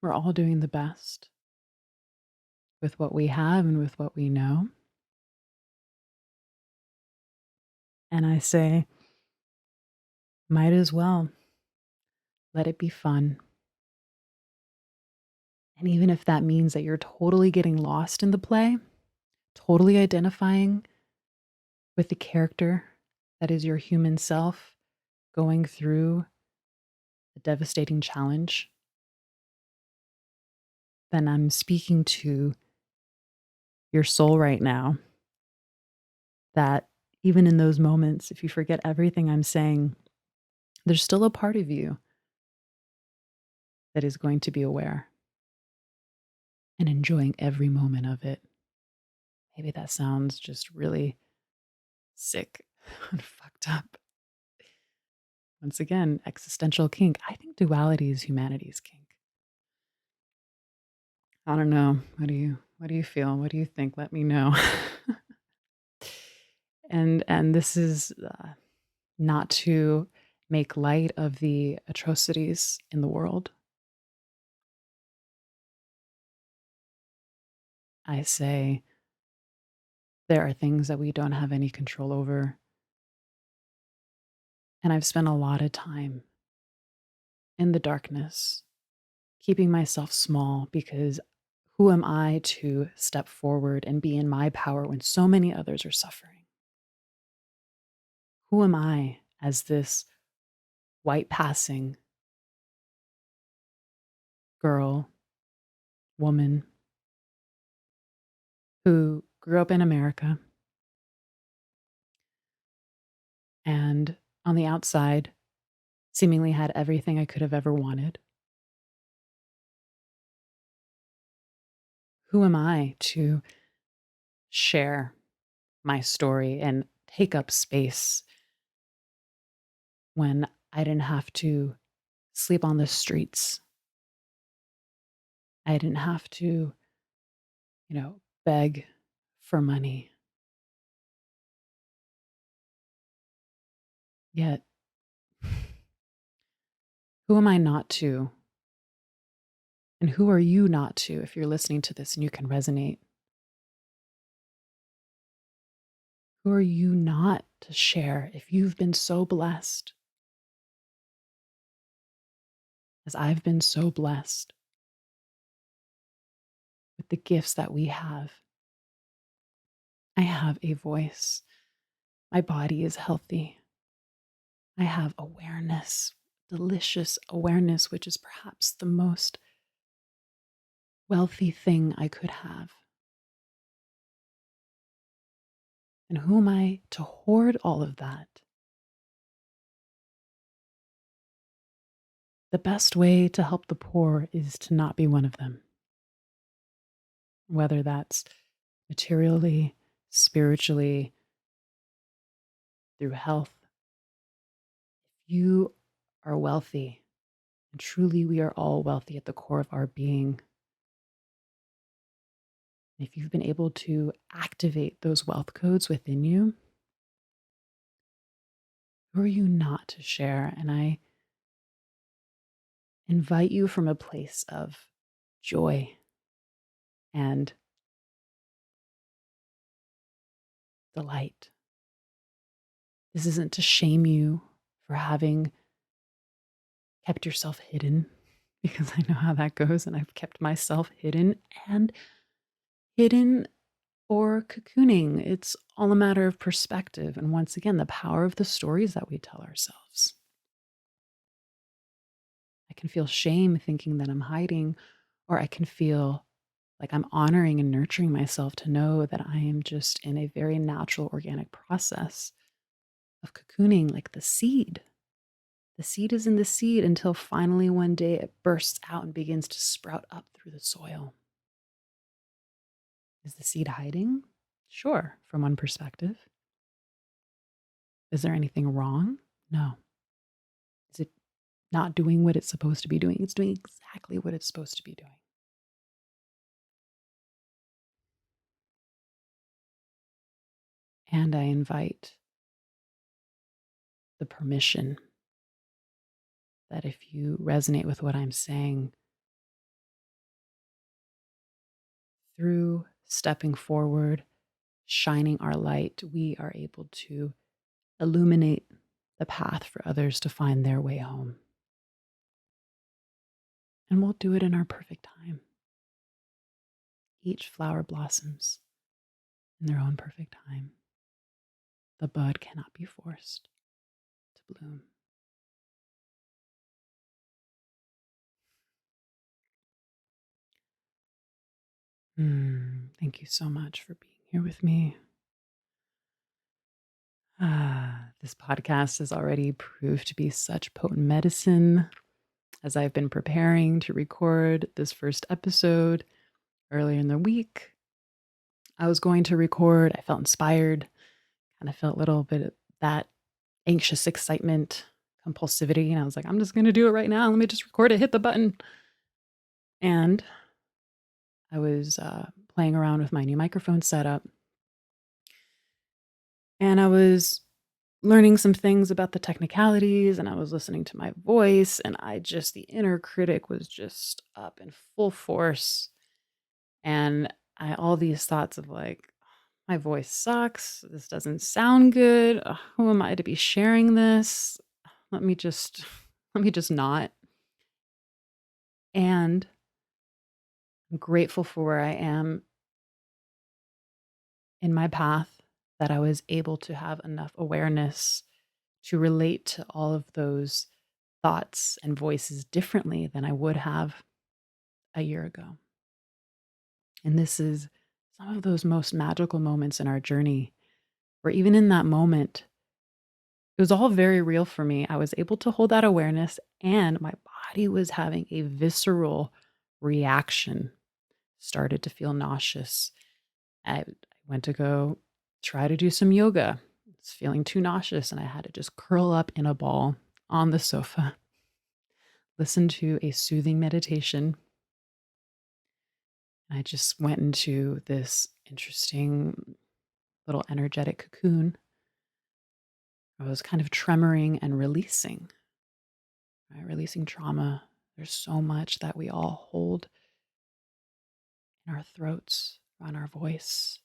we're all doing the best with what we have and with what we know. And I say, might as well let it be fun. And even if that means that you're totally getting lost in the play, totally identifying with the character that is your human self going through a devastating challenge, then I'm speaking to your soul right now that even in those moments, if you forget everything I'm saying, there's still a part of you that is going to be aware and enjoying every moment of it. Maybe that sounds just really sick and fucked up. Once again, existential kink. I think duality is humanity's kink. I don't know. What do you feel? What do you think? Let me know. And this is not to make light of the atrocities in the world. I say there are things that we don't have any control over. And I've spent a lot of time in the darkness, keeping myself small because who am I to step forward and be in my power when so many others are suffering? Who am I as this white passing girl, woman who grew up in America and on the outside seemingly had everything I could have ever wanted? Who am I to share my story and take up space when I didn't have to sleep on the streets? I didn't have to, beg for money. Yet, who am I not to? And who are you not to if you're listening to this and you can resonate? Who are you not to share if you've been so blessed as I've been so blessed with the gifts that we have? I have a voice. My body is healthy. I have awareness, delicious awareness, which is perhaps the most wealthy thing I could have. And who am I to hoard all of that? The best way to help the poor is to not be one of them, whether that's materially, spiritually, through health. You are wealthy, and truly, we are all wealthy at the core of our being. If you've been able to activate those wealth codes within you, who are you not to share? And I invite you from a place of joy and delight. This isn't to shame you for having kept yourself hidden, because I know how that goes, and I've kept myself hidden and hidden or cocooning. It's all a matter of perspective. And once again, the power of the stories that we tell ourselves. I can feel shame thinking that I'm hiding, or I can feel like I'm honoring and nurturing myself to know that I am just in a very natural, organic process of cocooning like the seed. The seed is in the seed until finally one day it bursts out and begins to sprout up through the soil. Is the seed hiding? Sure, from one perspective. Is there anything wrong? No. Is it not doing what it's supposed to be doing? It's doing exactly what it's supposed to be doing. And I invite the permission that if you resonate with what I'm saying, through stepping forward, shining our light, we are able to illuminate the path for others to find their way home. And we'll do it in our perfect time. Each flower blossoms in their own perfect time. The bud cannot be forced to bloom. Thank you so much for being here with me. This podcast has already proved to be such potent medicine. As I've been preparing to record this first episode earlier in the week, I was going to record. I felt inspired, kind of felt a little bit of that anxious excitement, compulsivity. And I was like, I'm just going to do it right now. Let me just record it, hit the button. And I was playing around with my new microphone setup. And I was learning some things about the technicalities, and I was listening to my voice, and the inner critic was just up in full force. And all these thoughts of like, my voice sucks. This doesn't sound good. Who am I to be sharing this? Let me just, let me just not. And I'm grateful for where I am in my path, that I was able to have enough awareness to relate to all of those thoughts and voices differently than I would have a year ago. And this is some of those most magical moments in our journey, where even in that moment, it was all very real for me. I was able to hold that awareness, and my body was having a visceral reaction, started to feel nauseous. I went to go try to do some yoga. I was feeling too nauseous, and I had to just curl up in a ball on the sofa, listen to a soothing meditation. I just went into this interesting little energetic cocoon. I was kind of tremoring and releasing, right? Releasing trauma. There's so much that we all hold in our throats, on our voice.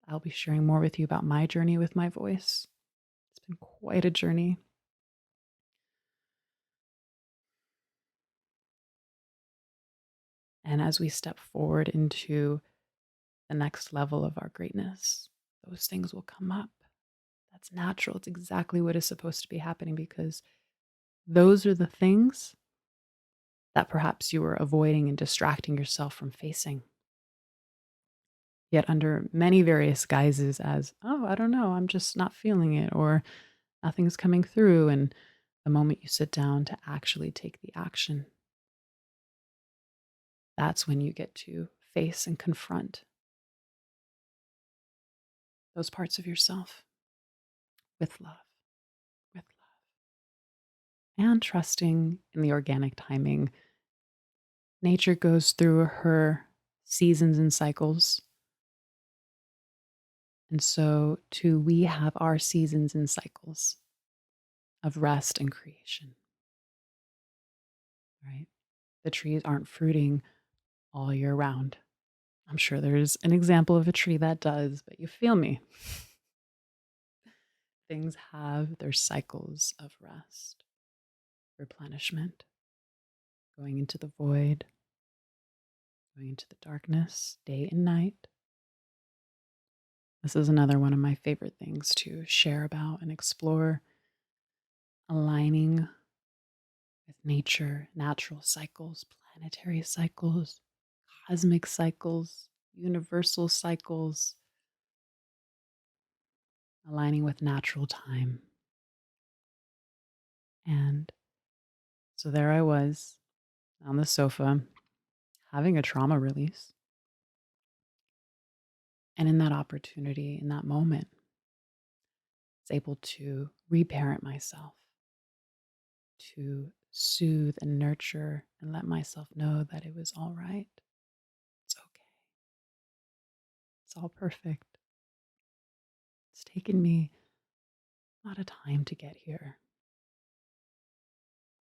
I'll be sharing more with you about my journey with my voice. It's been quite a journey. And as we step forward into the next level of our greatness, those things will come up. That's natural. It's exactly what is supposed to be happening, because those are the things that perhaps you were avoiding and distracting yourself from facing. yet under many various guises as, oh, I don't know, I'm just not feeling it, or nothing's coming through. And the moment you sit down to actually take the action, that's when you get to face and confront those parts of yourself with love, with love, and trusting in the organic timing. Nature goes through her seasons and cycles. And so, too, we have our seasons and cycles of rest and creation, right? The trees aren't fruiting all year round. I'm sure there's an example of a tree that does, but you feel me. Things have their cycles of rest, replenishment, going into the void, going into the darkness, day and night. This is another one of my favorite things to share about and explore, aligning with nature, natural cycles, planetary cycles, cosmic cycles, universal cycles, aligning with natural time. And so there I was on the sofa having a trauma release. And in that opportunity, in that moment, I was able to reparent myself, to soothe and nurture and let myself know that it was all right. It's okay. It's all perfect. It's taken me a lot of time to get here.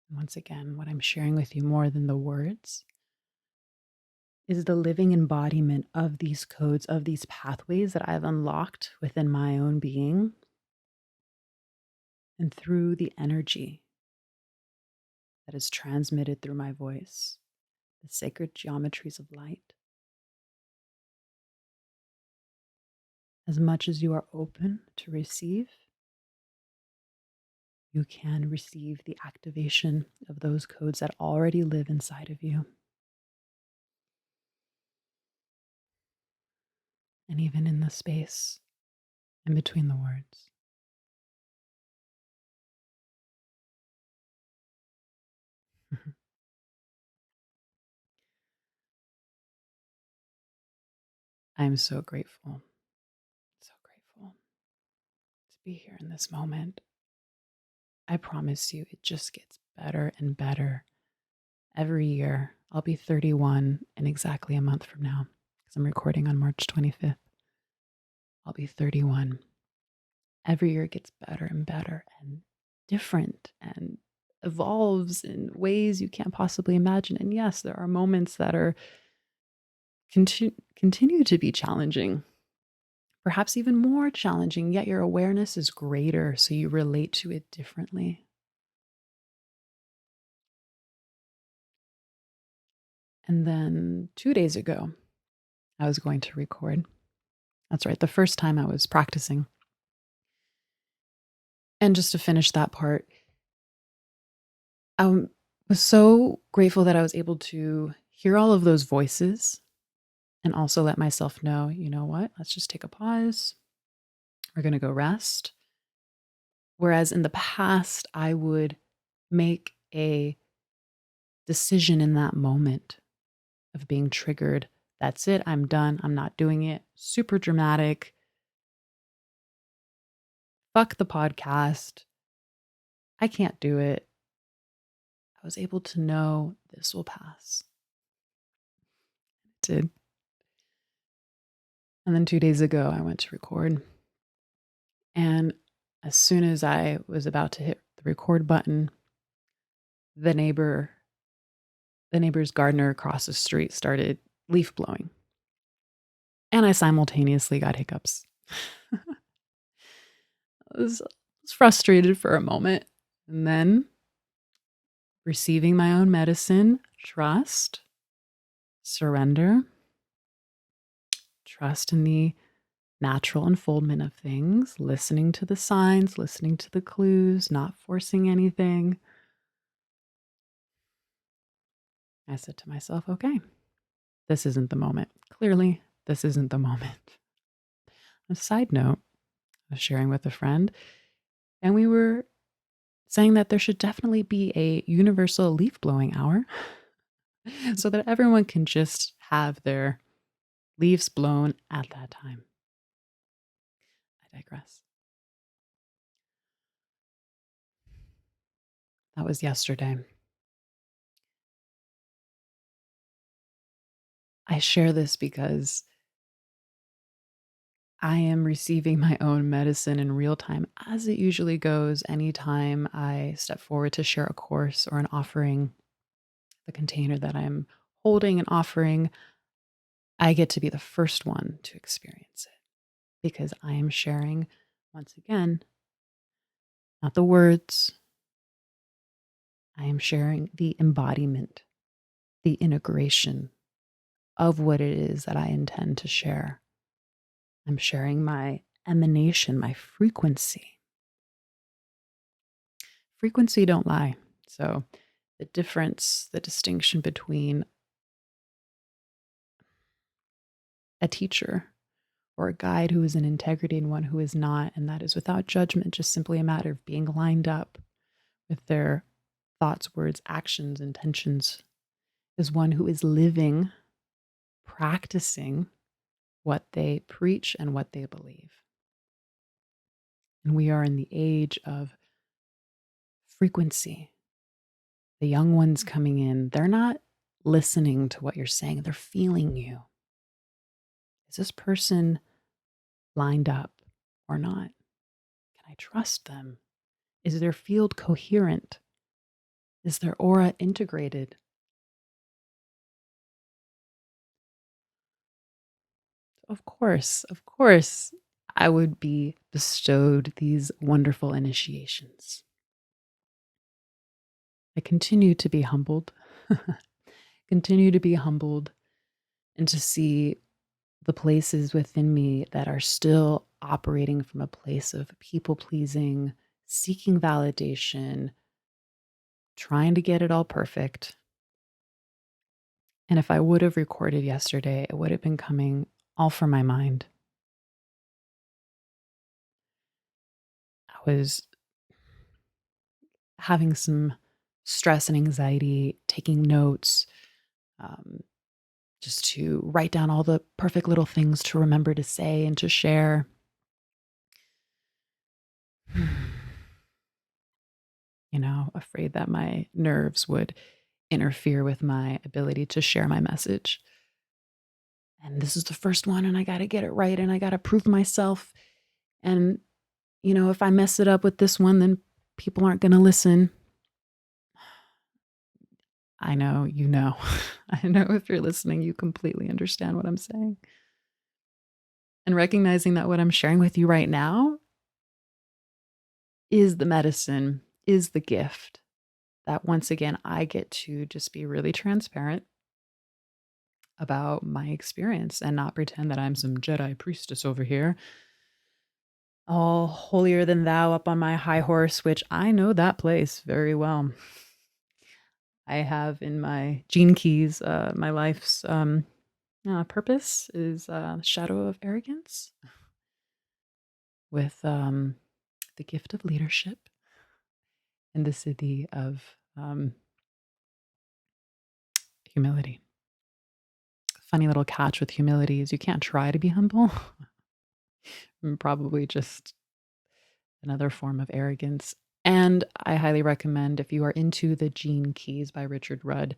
And once again, what I'm sharing with you more than the words is the living embodiment of these codes, of these pathways that I've unlocked within my own being and through the energy that is transmitted through my voice, the sacred geometries of light. As much as you are open to receive, you can receive the activation of those codes that already live inside of you. And even in the space in between the words. I'm so grateful, so grateful to be here in this moment. I promise you, it just gets better and better every year. I'll be 31 in exactly a month from now because I'm recording on March 25th. I'll be 31. Every year it gets better and better and different and evolves in ways you can't possibly imagine. And yes, there are moments that are continue to be challenging, perhaps even more challenging, yet your awareness is greater, so you relate to it differently. And then 2 days ago, I was going to record. That's right, the first time I was practicing. And just to finish that part, I was so grateful that I was able to hear all of those voices and also let myself know, you know what, let's just take a pause. We're going to go rest. Whereas in the past, I would make a decision in that moment of being triggered. That's it. I'm done. I'm not doing it. Super dramatic. Fuck the podcast. I can't do it. I was able to know this will pass. It did. And then 2 days ago, I went to record. And as soon as I was about to hit the record button, the neighbor's gardener across the street started leaf blowing. And I simultaneously got hiccups. I was frustrated for a moment. And then receiving my own medicine, trust, surrender, trust in the natural unfoldment of things, listening to the signs, listening to the clues, not forcing anything. I said to myself, okay, this isn't the moment. Clearly, this isn't the moment. A side note, I was sharing with a friend, and we were saying that there should definitely be a universal leaf blowing hour so that everyone can just have their leaves blown at that time. I digress. That was yesterday. I share this because I am receiving my own medicine in real time, as it usually goes anytime I step forward to share a course or an offering, the container that I'm holding and offering. I get to be the first one to experience it because I am sharing, once again, not the words. I am sharing the embodiment, the integration of what it is that I intend to share. I'm sharing my emanation, my frequency. Frequency don't lie. So the difference, the distinction between a teacher or a guide who is in integrity and one who is not, and that is without judgment, just simply a matter of being lined up with their thoughts, words, actions, intentions, is one who is living, practicing what they preach and what they believe. And we are in the age of frequency. The young ones coming in, they're not listening to what you're saying, they're feeling you. Is this person lined up or not? Can I trust them? Is their field coherent? Is their aura integrated? Of course, I would be bestowed these wonderful initiations. I continue to be humbled, continue to be humbled, and to see the places within me that are still operating from a place of people pleasing, seeking validation, trying to get it all perfect. And if I would have recorded yesterday, it would have been coming all from my mind. I was having some stress and anxiety, taking notes, um, just to write down all the perfect little things to remember to say and to share. Afraid that my nerves would interfere with my ability to share my message. And this is the first one, and I got to get it right, and I got to prove myself. And, if I mess it up with this one, then people aren't going to listen. I know, you know. I know if you're listening, you completely understand what I'm saying. And recognizing that what I'm sharing with you right now is the medicine, is the gift that once again, I get to just be really transparent about my experience and not pretend that I'm some Jedi Priestess over here, all holier than thou up on my high horse, which I know that place very well. I have in my gene keys, my life's purpose is shadow of arrogance with the gift of leadership and the siddhi of humility. Funny little catch with humility is you can't try to be humble. Probably just another form of arrogance. And I highly recommend, if you are into the Gene Keys by Richard Rudd,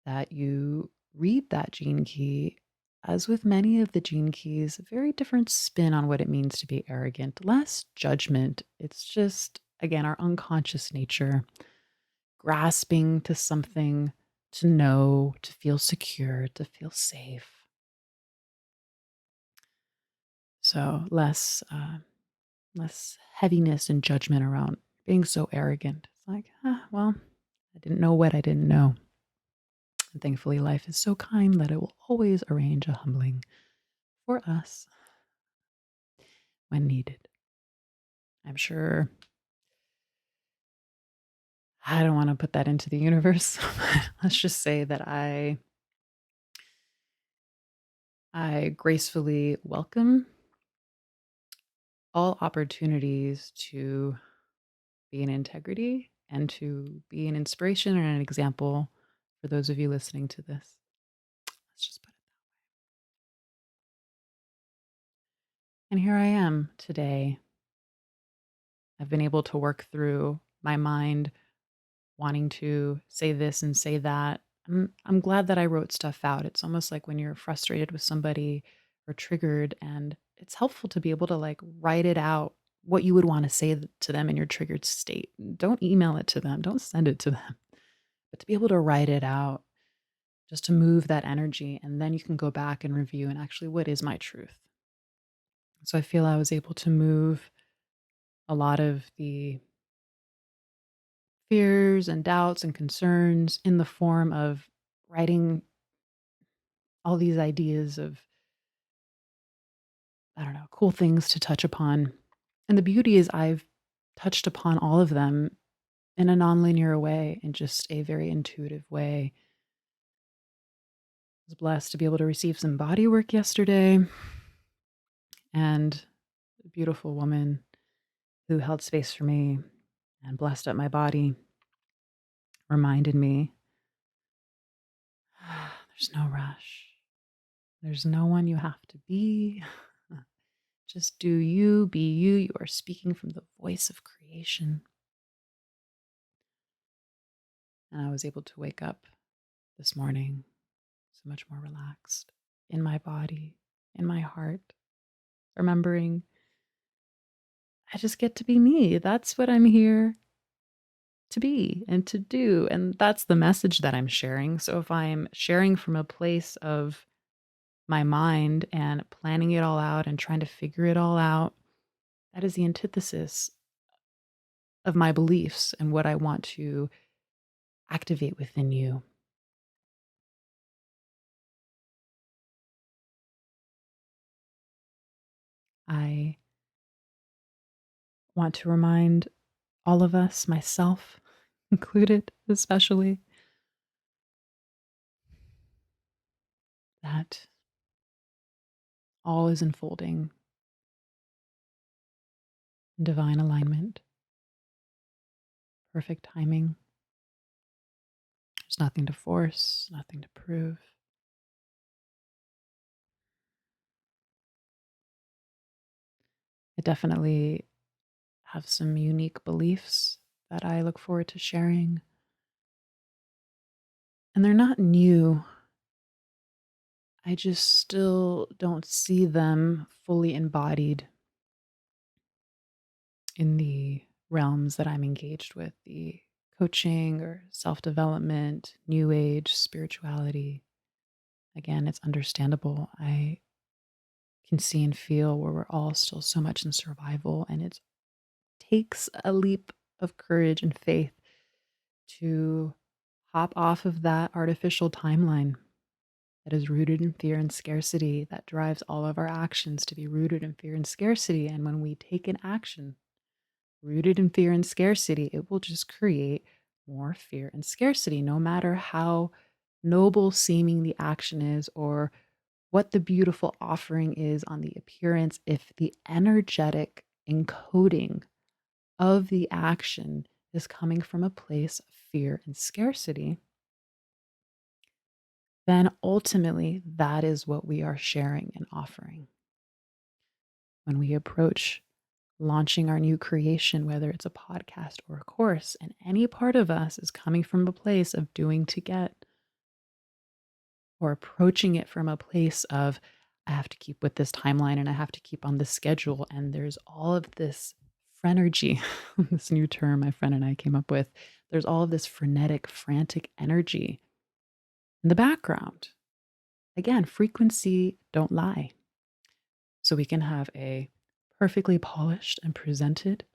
that you read that Gene Key. As with many of the Gene Keys, a very different spin on what it means to be arrogant, less judgment. It's just, again, our unconscious nature, grasping to something, to know, to feel secure, to feel safe. So less heaviness and judgment around being so arrogant. It's like, well, I didn't know what I didn't know. And thankfully, life is so kind that it will always arrange a humbling for us when needed. I'm sure I don't want to put that into the universe. Let's just say that I I gracefully welcome all opportunities to be in integrity and to be an inspiration and an example for those of you listening to this. Let's just put it. And here I am today. I've been able to work through my mind wanting to say this and say that. I'm glad that I wrote stuff out. It's almost like when you're frustrated with somebody or triggered, and it's helpful to be able to like write it out what you would want to say to them in your triggered state. Don't email it to them, don't send it to them, but to be able to write it out just to move that energy. And then you can go back and review and actually, what is my truth? So I feel I was able to move a lot of the fears and doubts and concerns in the form of writing all these ideas of, I don't know, cool things to touch upon. And the beauty is I've touched upon all of them in a nonlinear way, in just a very intuitive way. I was blessed to be able to receive some body work yesterday, and a beautiful woman who held space for me and blessed up my body reminded me there's no rush. There's no one you have to be. Just do you, be you. You are speaking from the voice of creation. And I was able to wake up this morning so much more relaxed in my body, in my heart, remembering I just get to be me. That's what I'm here to be and to do. And that's the message that I'm sharing. So if I'm sharing from a place of my mind and planning it all out and trying to figure it all out, that is the antithesis of my beliefs and what I want to activate within you. I want to remind all of us, myself included, especially, that all is unfolding in divine alignment, perfect timing. There's nothing to force, nothing to prove. I definitely have some unique beliefs that I look forward to sharing. And they're not new. I just still don't see them fully embodied in the realms that I'm engaged with, the coaching or self development, new age, spirituality. Again, it's understandable. I can see and feel where we're all still so much in survival, and it takes a leap of courage and faith to hop off of that artificial timeline that is rooted in fear and scarcity, that drives all of our actions to be rooted in fear and scarcity. And when we take an action rooted in fear and scarcity, it will just create more fear and scarcity, no matter how noble seeming the action is or what the beautiful offering is on the appearance. If the energetic encoding of the action is coming from a place of fear and scarcity, then ultimately that is what we are sharing and offering. When we approach launching our new creation, whether it's a podcast or a course, and any part of us is coming from a place of doing to get, or approaching it from a place of, I have to keep with this timeline and I have to keep on this schedule. And there's all of this phrenergy, this new term my friend and I came up with. There's all of this frenetic, frantic energy in the background. Again, frequency don't lie. So we can have a perfectly polished and presented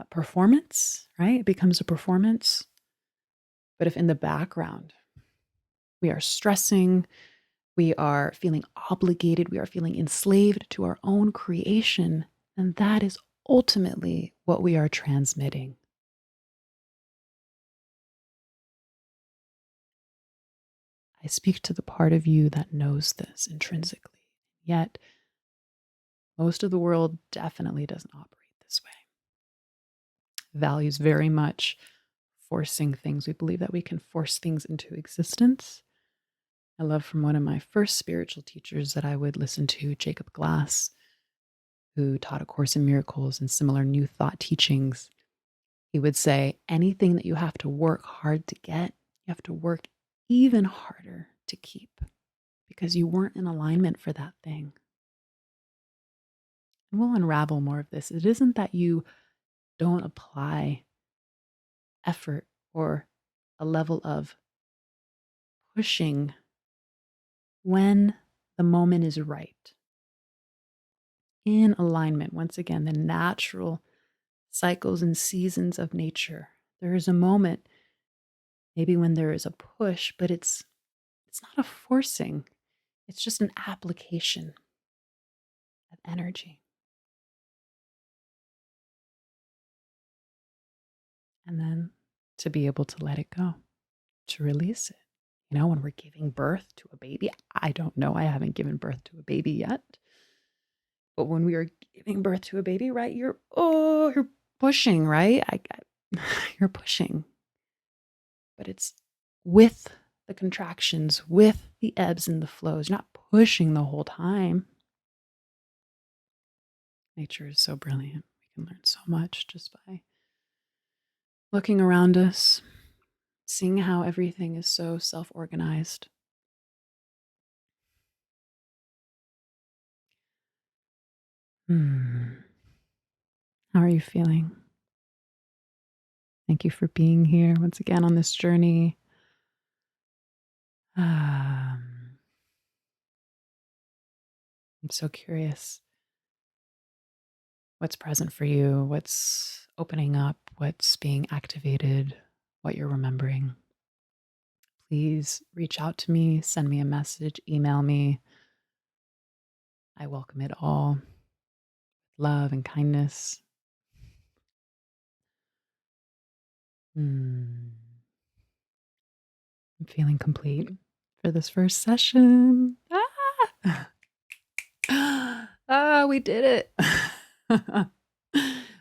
performance, right? It becomes a performance. But if in the background we are stressing, we are feeling obligated, we are feeling enslaved to our own creation, then that is ultimately what we are transmitting. I speak to the part of you that knows this intrinsically. Yet, most of the world definitely doesn't operate this way. Values very much forcing things. We believe that we can force things into existence. I love from one of my first spiritual teachers that I would listen to, Jacob Glass, who taught A Course in Miracles and similar New Thought teachings. He would say, anything that you have to work hard to get, you have to work even harder to keep because you weren't in alignment for that thing. And we'll unravel more of this. It isn't that you don't apply effort or a level of pushing when the moment is right, in alignment. Once again, the natural cycles and seasons of nature. There is a moment, maybe when there is a push, but it's not a forcing. It's just an application of energy. And then to be able to let it go, to release it. You know, when we're giving birth to a baby, I don't know, I haven't given birth to a baby yet. But when we are giving birth to a baby, right, you're pushing, right? You're pushing. But it's with the contractions, with the ebbs and the flows, not pushing the whole time. Nature is so brilliant. We can learn so much just by looking around us, seeing how everything is so self-organized. How are you feeling? Thank you for being here once again on this journey. I'm so curious. What's present for you? What's opening up? What's being activated? What you're remembering? Please reach out to me, send me a message, email me. I welcome it all. Love and kindness. I'm feeling complete for this first session. We did it.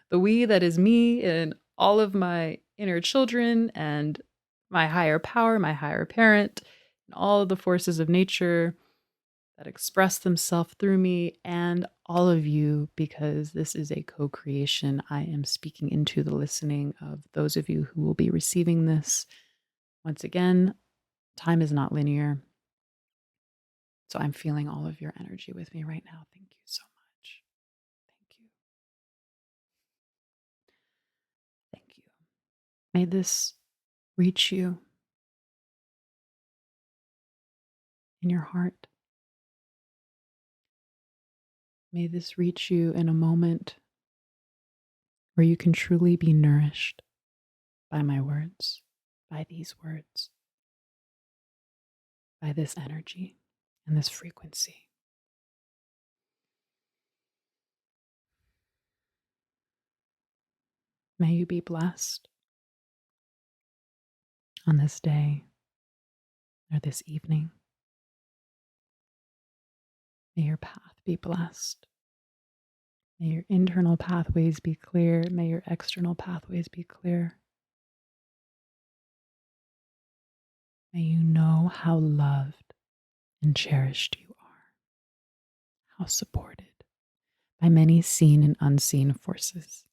The we that is me and all of my inner children and my higher power, my higher parent, and all of the forces of nature that express themselves through me and all of you, because this is a co-creation. I am speaking into the listening of those of you who will be receiving this. Once again, time is not linear. So I'm feeling all of your energy with me right now. Thank you so much. Thank you. Thank you. May this reach you in your heart. May this reach you in a moment where you can truly be nourished by my words, by these words, by this energy and this frequency. May you be blessed on this day or this evening. May your path be blessed. May your internal pathways be clear. May your external pathways be clear. May you know how loved and cherished you are, how supported by many seen and unseen forces.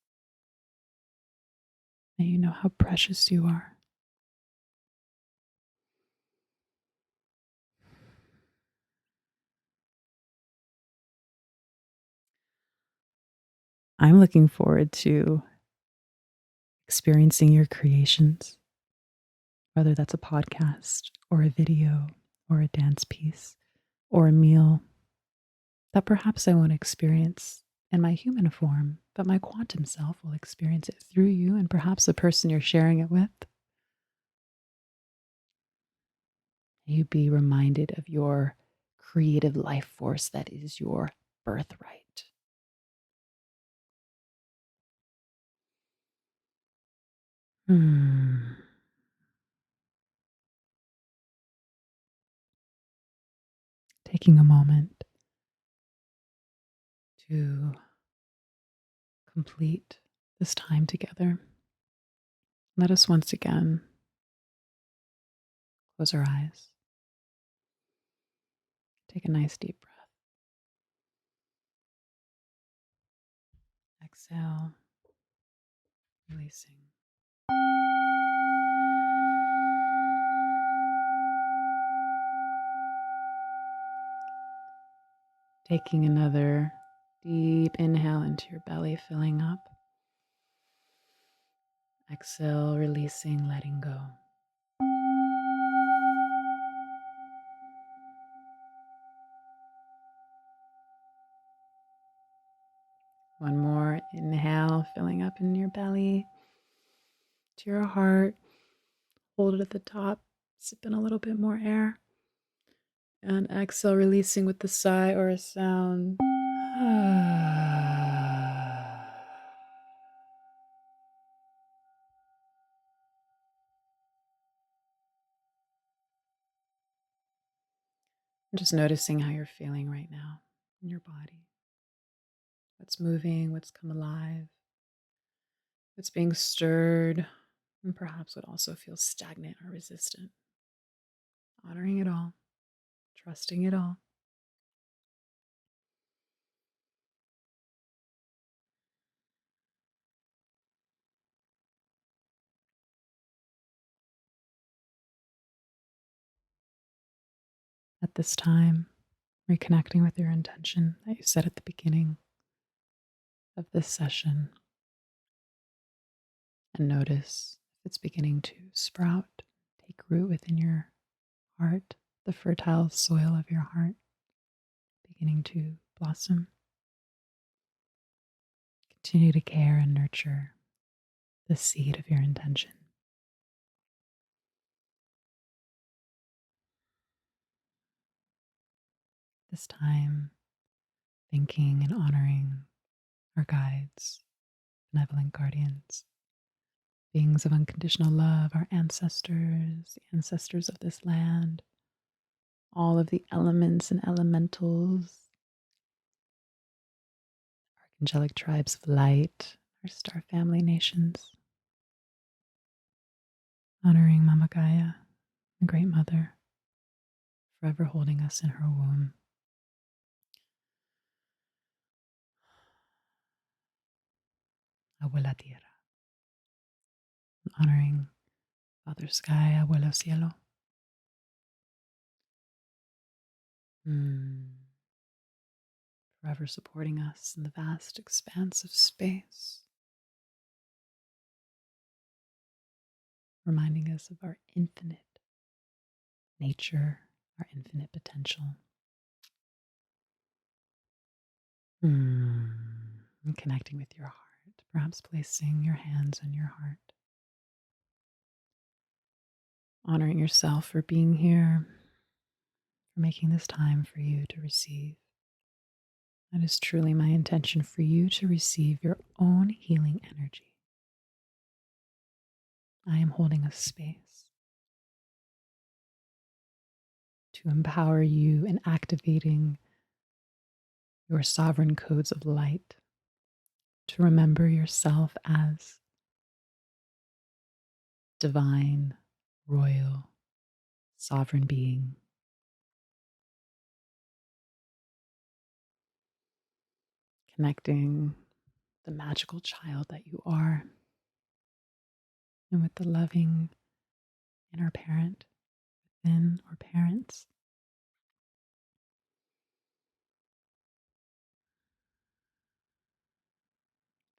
May you know how precious you are. I'm looking forward to experiencing your creations, whether that's a podcast or a video or a dance piece or a meal that perhaps I won't experience in my human form, but my quantum self will experience it through you and perhaps the person you're sharing it with. May you be reminded of your creative life force that is your birthright. taking a moment to complete this time together. Let us once again close our eyes. Take a nice deep breath. Exhale, releasing. Taking another deep inhale into your belly, filling up. Exhale, releasing, letting go. One more inhale, filling up in your belly to your heart. Hold it at the top, sip in a little bit more air. And exhale, releasing with the sigh or a sound. Just noticing how you're feeling right now in your body. What's moving, what's come alive, what's being stirred, and perhaps what also feels stagnant or resistant. Honoring it all, trusting it all. At this time, reconnecting with your intention that you set at the beginning of this session. And notice if it's beginning to sprout, take root within your heart, the fertile soil of your heart, beginning to blossom. Continue to care and nurture the seed of your intention. This time, thanking and honoring our guides, benevolent guardians, beings of unconditional love, our ancestors, the ancestors of this land, all of the elements and elementals, our angelic tribes of light, our star family nations, honoring Mama Gaia, the Great Mother, forever holding us in her womb. Abuela Tierra, honoring Father Sky, Abuelo Cielo. Forever supporting us in the vast expanse of space, reminding us of our infinite nature, our infinite potential. And connecting with your heart, perhaps placing your hands on your heart. Honoring yourself for being here, for making this time for you to receive. That is truly my intention, for you to receive your own healing energy. I am holding a space to empower you in activating your sovereign codes of light, to remember yourself as divine, royal, sovereign being. Connecting the magical child that you are, and with the loving inner parent within, or parents.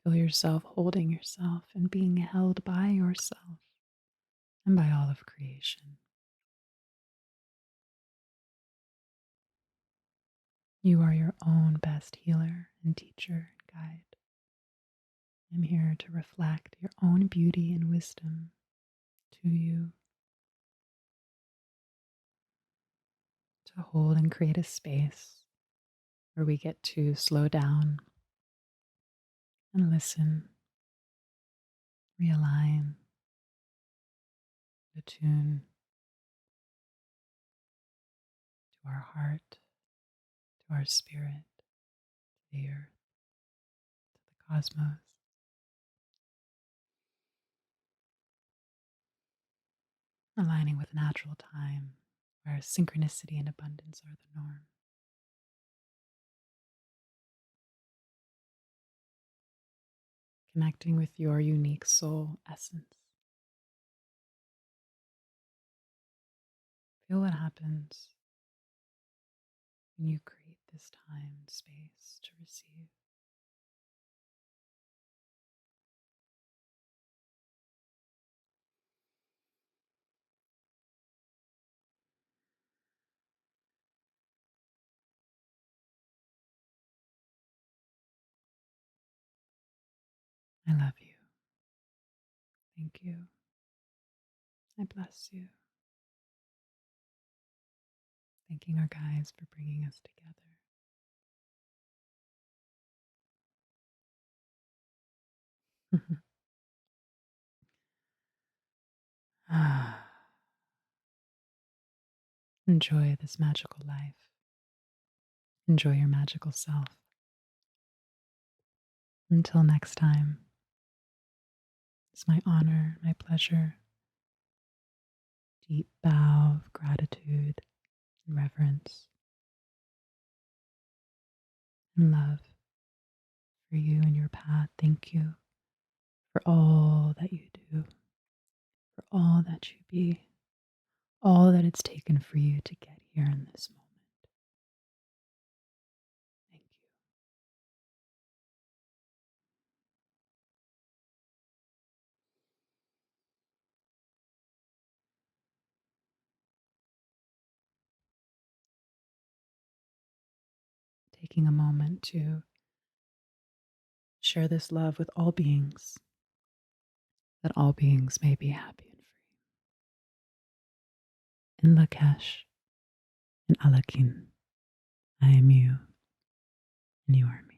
Feel yourself holding yourself and being held by yourself and by all of creation. You are your own best healer and teacher and guide. I'm here to reflect your own beauty and wisdom to you, to hold and create a space where we get to slow down and listen, realign, attune to our heart, to our spirit, to the earth, to the cosmos. Aligning with natural time, where synchronicity and abundance are the norm. Connecting with your unique soul essence. Feel what happens when you create this time and space to receive. I love you. Thank you. I bless you. Thanking our guides for bringing us together. Enjoy this magical life. Enjoy your magical self. Until next time, it's my honor, my pleasure. Deep bow of gratitude and reverence and love for you and your path. Thank you for all that you do, for all that you be, all that it's taken for you to get here in this moment. Thank you. Taking a moment to share this love with all beings, that all beings may be happy and free. In Lakesh, in Alakin, I am you, and you are me.